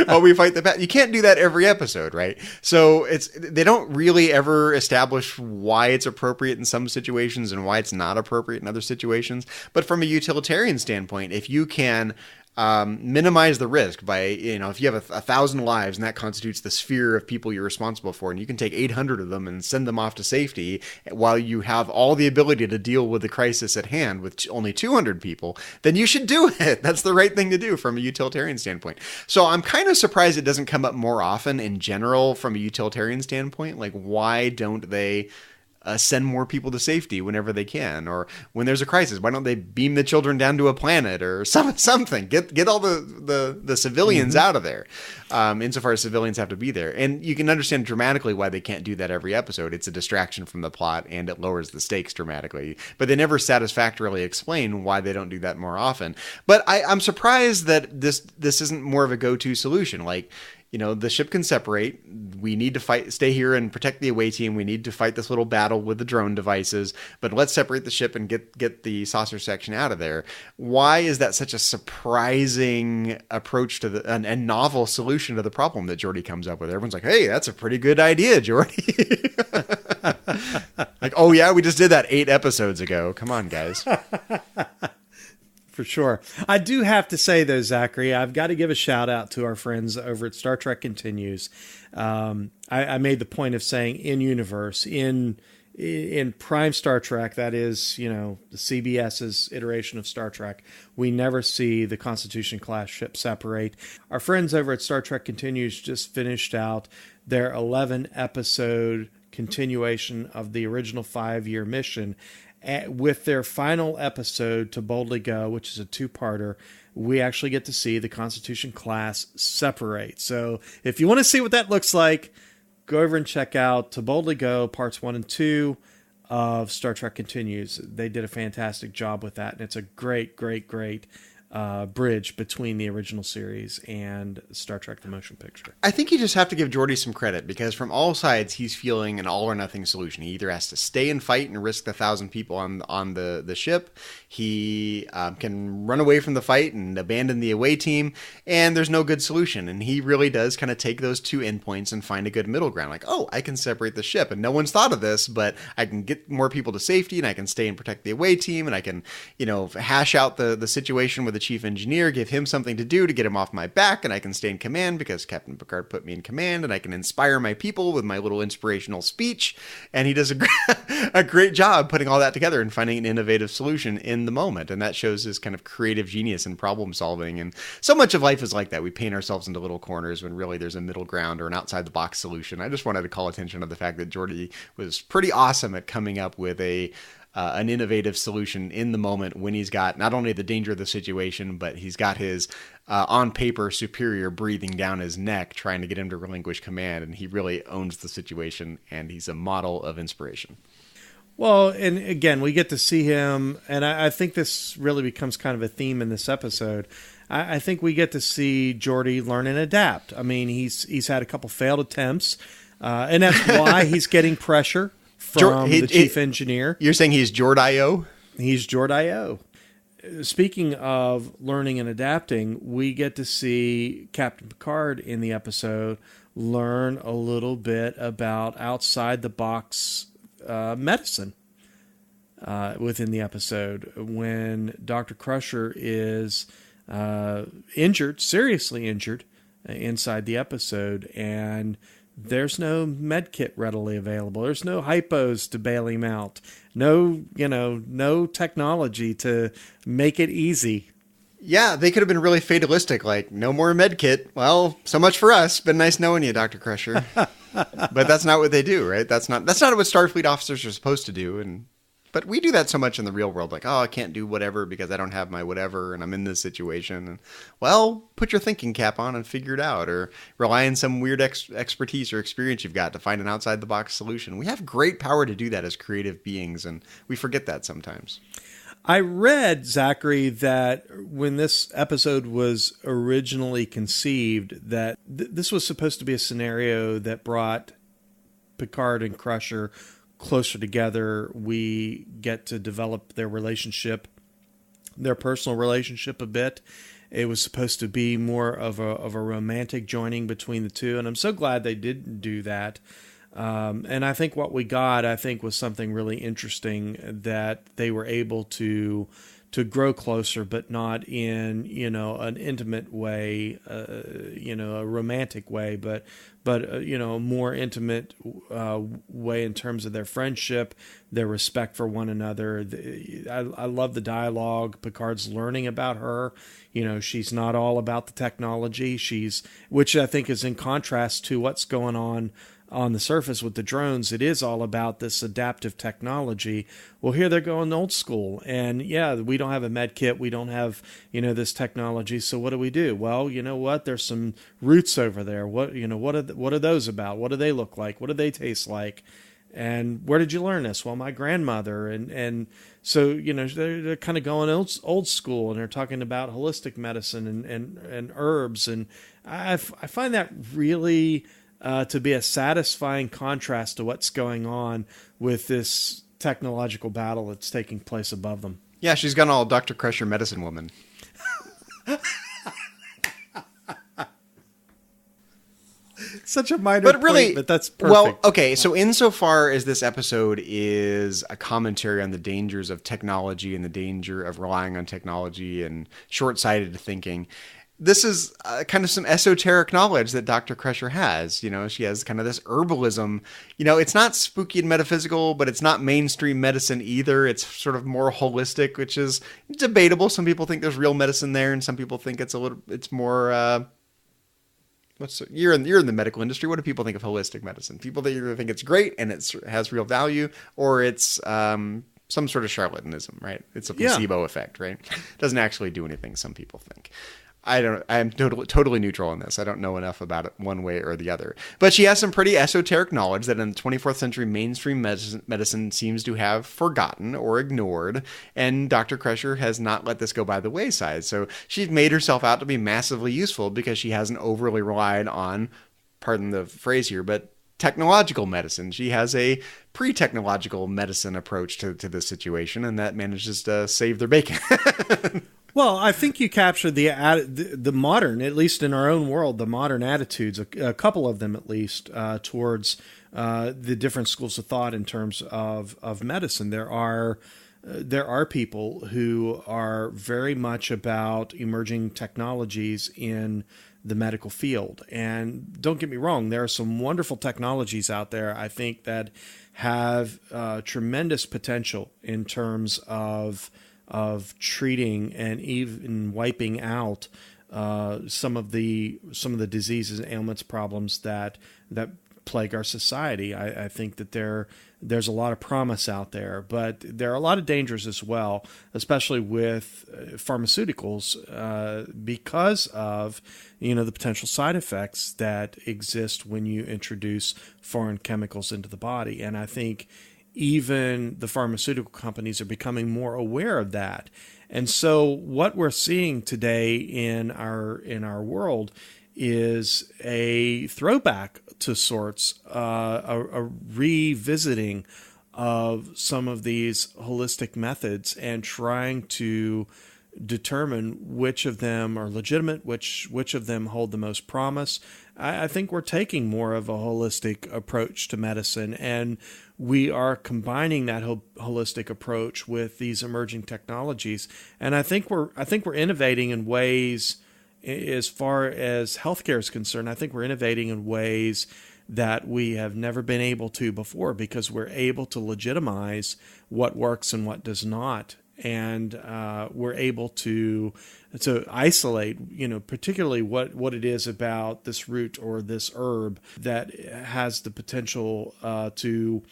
while we fight the battle. You can't do that every episode, right? So they don't really ever establish why it's appropriate in some situations and why it's not appropriate in other situations. But from a utilitarian standpoint, if you can minimize the risk by, if you have 1,000 lives and that constitutes the sphere of people you're responsible for, and you can take 800 of them and send them off to safety while you have all the ability to deal with the crisis at hand with only 200 people, then you should do it. That's the right thing to do from a utilitarian standpoint. So I'm kind of surprised it doesn't come up more often in general from a utilitarian standpoint. Like, why don't they send more people to safety whenever they can? Or when there's a crisis, why don't they beam the children down to a planet or something? Get all the civilians out of there, insofar as civilians have to be there. And you can understand dramatically why they can't do that every episode. It's a distraction from the plot, and it lowers the stakes dramatically. But they never satisfactorily explain why they don't do that more often. But I'm surprised that this isn't more of a go-to solution. Like, the ship can separate. We need to stay here and protect the away team. We need to fight this little battle with the drone devices, but let's separate the ship and get the saucer section out of there. Why is that such a surprising approach to and novel solution to the problem that Geordi comes up with? Everyone's like, hey, that's a pretty good idea, Geordi. Like, oh yeah, we just did that 8 episodes ago. Come on, guys. For sure. I do have to say, though, Zachary, I've got to give a shout out to our friends over at Star Trek Continues. I made the point of saying in universe, in in Prime Star Trek, that is, the CBS's iteration of Star Trek, we never see the Constitution class ship separate. Our friends over at Star Trek Continues just finished out their 11 episode continuation of the original 5-year mission. With their final episode, To Boldly Go, which is a 2-parter, we actually get to see the Constitution class separate. So if you want to see what that looks like, go over and check out To Boldly Go, parts 1 and 2 of Star Trek Continues. They did a fantastic job with that, and it's a great bridge between the original series and Star Trek the Motion Picture. I think you just have to give Geordi some credit, because from all sides he's feeling an all-or-nothing solution. He either has to stay and fight and risk the 1,000 people on the ship, he can run away from the fight and abandon the away team, and there's no good solution. And he really does kind of take those two endpoints and find a good middle ground. Like, oh, I can separate the ship, and no one's thought of this, but I can get more people to safety, and I can stay and protect the away team, and I can, hash out the situation with the chief engineer, give him something to do to get him off my back, and I can stay in command because Captain Picard put me in command, and I can inspire my people with my little inspirational speech. And he does a great job putting all that together and finding an innovative solution in the moment. And that shows his kind of creative genius in problem solving. And so much of life is like that. We paint ourselves into little corners when really there's a middle ground or an outside the box solution. I just wanted to call attention to the fact that Geordi was pretty awesome at coming up with an innovative solution in the moment when he's got not only the danger of the situation, but he's got his on paper superior breathing down his neck, trying to get him to relinquish command. And he really owns the situation, and he's a model of inspiration. Well, and again, we get to see him, and I think this really becomes kind of a theme in this episode. I think we get to see Geordi learn and adapt. I mean, he's had a couple failed attempts, and that's why he's getting pressure from the chief engineer. You're saying he's Geordi-O? He's Geordi-O. Speaking of learning and adapting, we get to see Captain Picard in the episode learn a little bit about outside-the-box medicine within the episode. When Dr. Crusher is injured, seriously injured, inside the episode, and there's no med kit readily available. There's no hypos to bail him out. No technology to make it easy. Yeah, they could have been really fatalistic, like, no more med kit. Well, so much for us. Been nice knowing you, Dr. Crusher. But that's not what they do, right? That's not what Starfleet officers are supposed to do. But we do that so much in the real world, like, oh, I can't do whatever because I don't have my whatever, and I'm in this situation. And, well, put your thinking cap on and figure it out, or rely on some weird expertise or experience you've got to find an outside-the-box solution. We have great power to do that as creative beings, and we forget that sometimes. I read, Zachary, that when this episode was originally conceived, that this was supposed to be a scenario that brought Picard and Crusher closer together. We get to develop their relationship, their personal relationship a bit. It was supposed to be more of a romantic joining between the two, and I'm so glad they didn't do that. And I think what we got, was something really interesting, that they were able to grow closer, but not in, an intimate way, a romantic way, but a more intimate way in terms of their friendship, their respect for one another. I love the dialogue. Picard's learning about her. She's not all about the technology. Which I think is in contrast to what's going on the surface with the drones. It is all about this adaptive technology. Well, here they're going old school, and we don't have a med kit. We don't have, this technology. So what do? Well, you know what? There's some roots over there. What are those about? What do they look like? What do they taste like? And where did you learn this? Well, my grandmother. And so, they're kind of going old school, and they're talking about holistic medicine and herbs. And I find that really to be a satisfying contrast to what's going on with this technological battle that's taking place above them. Yeah, she's gone all Dr. Crusher medicine woman. Such a minor point, but that's perfect. Well, okay, so insofar as this episode is a commentary on the dangers of technology and the danger of relying on technology and short-sighted thinking, this is kind of some esoteric knowledge that Dr. Crusher has. You know, she has kind of this herbalism. You know, it's not spooky and metaphysical, but it's not mainstream medicine either. It's sort of more holistic, which is debatable. Some people think there's real medicine there, and some people think it's more. You're in the medical industry. What do people think of holistic medicine? People that either think it's great and it has real value, or it's some sort of charlatanism, right? It's a placebo effect, right? Doesn't actually do anything, some people think. I'm totally neutral on this. I don't know enough about it one way or the other. But she has some pretty esoteric knowledge that in the 24th century mainstream medicine seems to have forgotten or ignored. And Dr. Crusher has not let this go by the wayside. So she's made herself out to be massively useful because she hasn't overly relied on, pardon the phrase here, but technological medicine. She has a pre-technological medicine approach to this situation, and that manages to save their bacon. Well, I think you captured the modern, at least in our own world, the modern attitudes, a couple of them at least, towards the different schools of thought in terms of medicine. There are people who are very much about emerging technologies in the medical field. And don't get me wrong, there are some wonderful technologies out there, I think, that have tremendous potential in terms of treating and even wiping out some of the diseases, ailments, problems that plague our society. I think that there's a lot of promise out there, but there are a lot of dangers as well, especially with pharmaceuticals, because of the potential side effects that exist when you introduce foreign chemicals into the body. And I think even the pharmaceutical companies are becoming more aware of that. And so what we're seeing today in our world is a throwback to sorts, a revisiting of some of these holistic methods and trying to determine which of them are legitimate, which of them hold the most promise. I think we're taking more of a holistic approach to medicine, and we are combining that holistic approach with these emerging technologies. And I think we're innovating in ways, as far as healthcare is concerned, I think we're innovating in ways that we have never been able to before, because we're able to legitimize what works and what does not. And we're able to isolate, particularly what it is about this root or this herb that has the potential to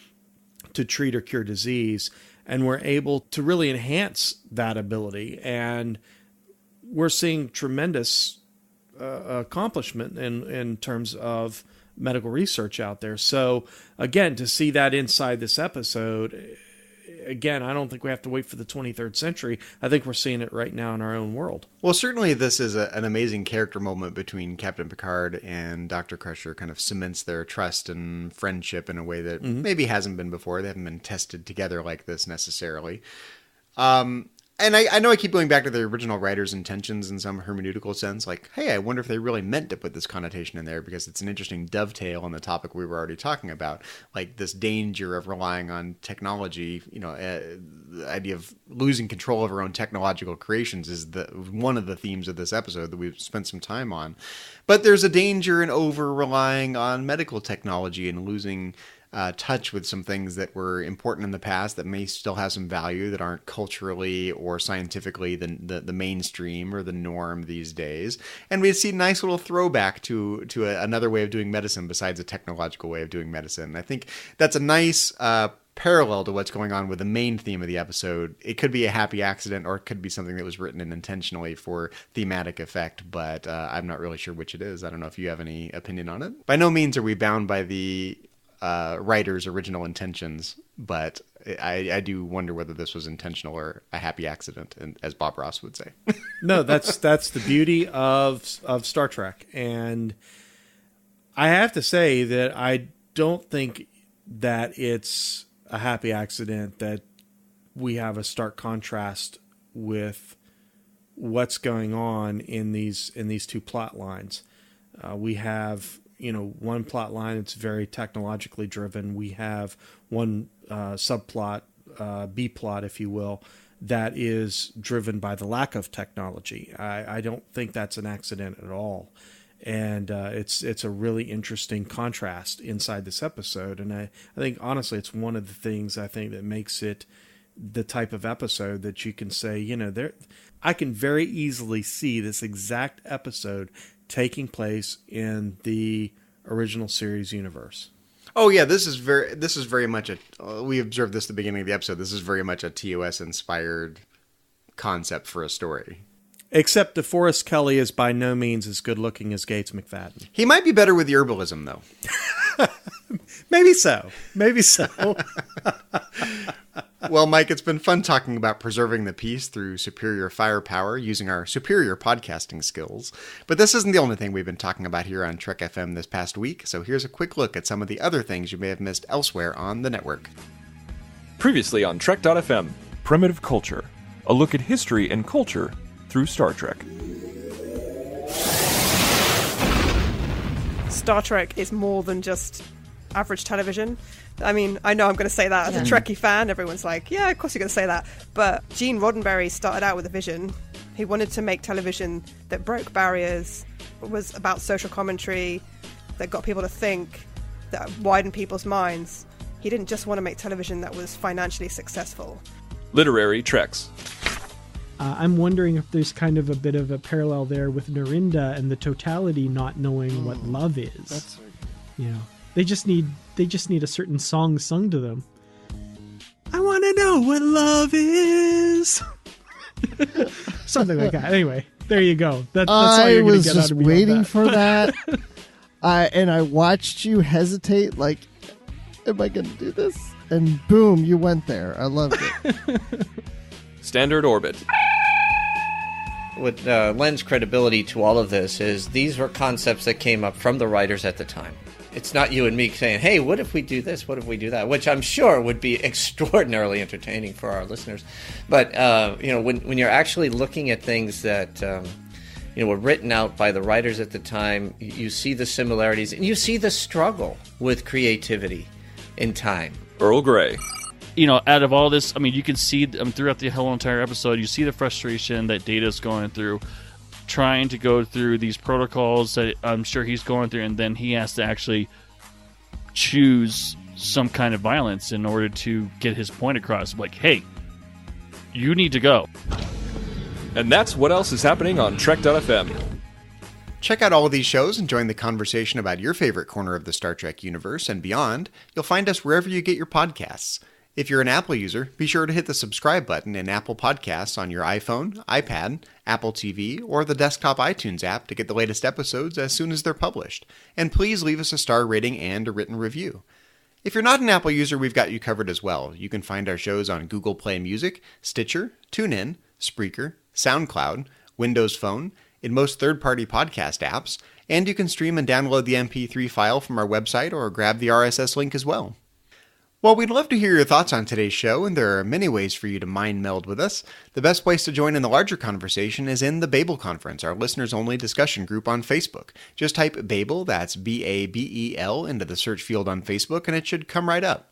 treat or cure disease. And we're able to really enhance that ability. And we're seeing tremendous accomplishment in terms of medical research out there. So again, to see that inside this episode, again, I don't think we have to wait for the 23rd century. I think we're seeing it right now in our own world. Well, certainly this is an amazing character moment between Captain Picard and Dr. Crusher. Kind of cements their trust and friendship in a way that maybe hasn't been before. They haven't been tested together like this necessarily. And I know I keep going back to the original writer's intentions in some hermeneutical sense. Like, hey, I wonder if they really meant to put this connotation in there, because it's an interesting dovetail on the topic we were already talking about. Like this danger of relying on technology, the idea of losing control of our own technological creations is one of the themes of this episode that we've spent some time on. But there's a danger in over-relying on medical technology and losing touch with some things that were important in the past that may still have some value that aren't culturally or scientifically the mainstream or the norm these days. And we see a nice little throwback to another way of doing medicine besides a technological way of doing medicine. I think that's a nice parallel to what's going on with the main theme of the episode. It could be a happy accident, or it could be something that was written in intentionally for thematic effect, but I'm not really sure which it is. I don't know if you have any opinion on it. By no means are we bound by the writer's original intentions, but I do wonder whether this was intentional or a happy accident, and as Bob Ross would say. No, that's the beauty of Star Trek, and I have to say that I don't think that it's a happy accident that we have a stark contrast with what's going on in these two plot lines. We have one plot line that's very technologically driven. We have one subplot, B plot, if you will, that is driven by the lack of technology. I don't think that's an accident at all. And it's a really interesting contrast inside this episode. And I think, honestly, it's one of the things I think that makes it the type of episode that you can say, I can very easily see this exact episode taking place in the original series universe. Oh yeah, this is very much we observed this at the beginning of the episode. This is very much a TOS inspired concept for a story. Except DeForest Kelley is by no means as good looking as Gates McFadden. He might be better with the herbalism though. Maybe so. Well, Mike, it's been fun talking about preserving the peace through superior firepower using our superior podcasting skills. But this isn't the only thing we've been talking about here on Trek FM this past week, so here's a quick look at some of the other things you may have missed elsewhere on the network. Previously on Trek.fm, Primitive Culture, a look at history and culture through Star Trek. Star Trek is more than just average television. I mean, I know I'm going to say that as a Trekkie fan. Everyone's like, yeah, of course you're going to say that. But Gene Roddenberry started out with a vision. He wanted to make television that broke barriers, was about social commentary, that got people to think, that widened people's minds. He didn't just want to make television that was financially successful. Literary Treks. I'm wondering if there's kind of a bit of a parallel there with Narinda and the totality not knowing what love is. That's They just need a certain song sung to them. I want to know what love is. Something like that. Anyway, there you go. That's all you're going to get out of me. I was just waiting for that. And I watched you hesitate, like, am I going to do this? And boom, you went there. I loved it. Standard Orbit. What lends credibility to all of this is these were concepts that came up from the writers at the time. It's not you and me saying, hey, what if we do this? What if we do that? Which I'm sure would be extraordinarily entertaining for our listeners. But, when you're actually looking at things that, were written out by the writers at the time, you see the similarities and you see the struggle with creativity in time. Earl Grey. Out of all this, I mean, you can see throughout the whole entire episode, you see the frustration that Data's going through, trying to go through these protocols that I'm sure he's going through, and then he has to actually choose some kind of violence in order to get his point across. Like, hey, you need to go. And that's what else is happening on Trek.fm. Check out all of these shows and join the conversation about your favorite corner of the Star Trek universe and beyond. You'll find us wherever you get your podcasts. If you're an Apple user, be sure to hit the subscribe button in Apple Podcasts on your iPhone, iPad, Apple TV, or the desktop iTunes app to get the latest episodes as soon as they're published. And please leave us a star rating and a written review. If you're not an Apple user, we've got you covered as well. You can find our shows on Google Play Music, Stitcher, TuneIn, Spreaker, SoundCloud, Windows Phone, in most third-party podcast apps, and you can stream and download the MP3 file from our website or grab the RSS link as well. Well, we'd love to hear your thoughts on today's show, and there are many ways for you to mind meld with us. The best place to join in the larger conversation is in the Babel Conference, our listeners-only discussion group on Facebook. Just type Babel, that's B-A-B-E-L, into the search field on Facebook, and it should come right up.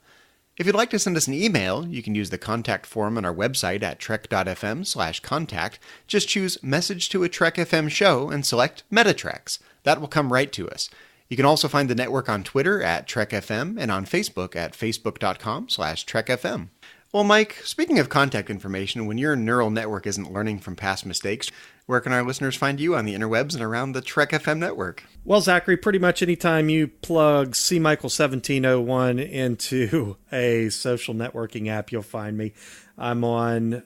If you'd like to send us an email, you can use the contact form on our website at trek.fm/contact. Just choose Message to a Trek FM Show and select Metatreks. That will come right to us. You can also find the network on Twitter at TrekFM and on Facebook at facebook.com/TrekFM. Well, Mike, speaking of contact information, when your neural network isn't learning from past mistakes, where can our listeners find you on the interwebs and around the Trek FM network? Well, Zachary, pretty much anytime you plug C. Michael 1701 into a social networking app, you'll find me. I'm on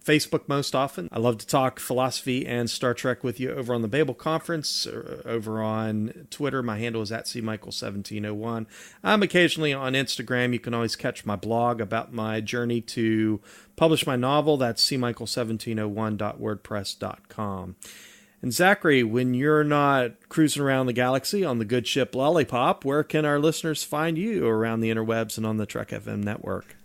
Facebook most often. I love to talk philosophy and Star Trek with you over on the Babel Conference, over on Twitter. My handle is at cmichael1701. I'm occasionally on Instagram. You can always catch my blog about my journey to publish my novel. That's cmichael1701.wordpress.com. And Zachary, when you're not cruising around the galaxy on the good ship Lollipop, where can our listeners find you around the interwebs and on the Trek FM network?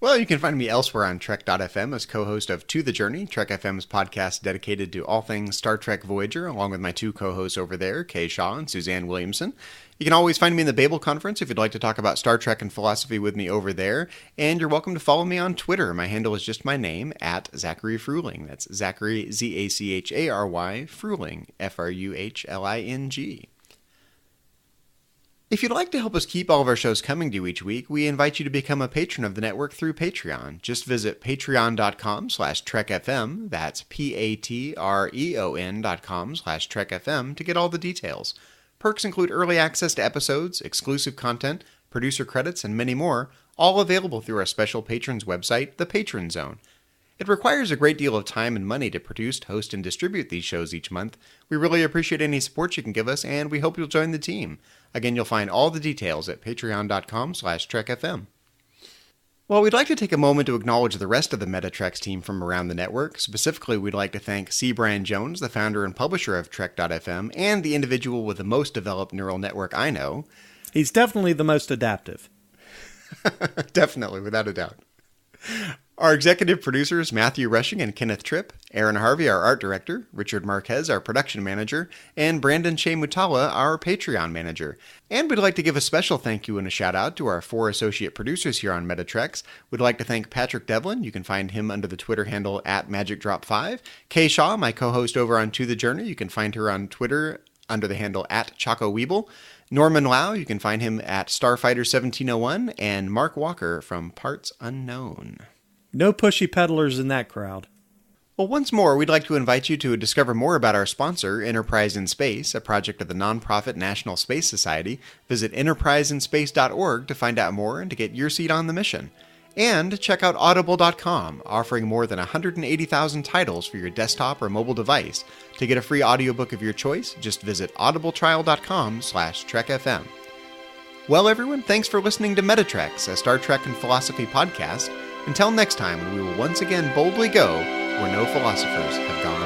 Well, you can find me elsewhere on Trek.fm as co-host of To the Journey, Trek FM's podcast dedicated to all things Star Trek Voyager, along with my two co-hosts over there, Kay Shaw and Suzanne Williamson. You can always find me in the Babel Conference if you'd like to talk about Star Trek and philosophy with me over there. And you're welcome to follow me on Twitter. My handle is just my name, at Zachary Fruhling. That's Zachary, Z-A-C-H-A-R-Y, Fruhling, F-R-U-H-L-I-N-G. If you'd like to help us keep all of our shows coming to you each week, we invite you to become a patron of the network through Patreon. Just visit patreon.com/trekfm, that's patreon.com/trekfm to get all the details. Perks include early access to episodes, exclusive content, producer credits, and many more, all available through our special patrons website, the Patron Zone. It requires a great deal of time and money to produce, host, and distribute these shows each month. We really appreciate any support you can give us, and we hope you'll join the team. Again, you'll find all the details at patreon.com/trekfm. Well, we'd like to take a moment to acknowledge the rest of the Metatreks team from around the network. Specifically, we'd like to thank C. Brian Jones, the founder and publisher of Trek.fm, and the individual with the most developed neural network I know. He's definitely the most adaptive. Definitely, without a doubt. Our executive producers, Matthew Rushing and Kenneth Tripp, Aaron Harvey, our art director, Richard Marquez, our production manager, and Brandon Shea Mutala, our Patreon manager. And we'd like to give a special thank you and a shout out to our 4 associate producers here on Metatreks. We'd like to thank Patrick Devlin. You can find him under the Twitter handle at MagicDrop5. Kay Shaw, my co-host over on To the Journey. You can find her on Twitter under the handle at Choco Weeble. Norman Lau, you can find him at Starfighter1701, and Mark Walker from Parts Unknown. No pushy peddlers in that crowd. Well, once more, we'd like to invite you to discover more about our sponsor, Enterprise in Space, a project of the nonprofit National Space Society. Visit enterpriseinspace.org to find out more and to get your seat on the mission. And check out audible.com, offering more than 180,000 titles for your desktop or mobile device. To get a free audiobook of your choice, just visit audibletrial.com/trekfm. Well, everyone, thanks for listening to Metatreks, a Star Trek and philosophy podcast. Until next time, when we will once again boldly go where no philosophers have gone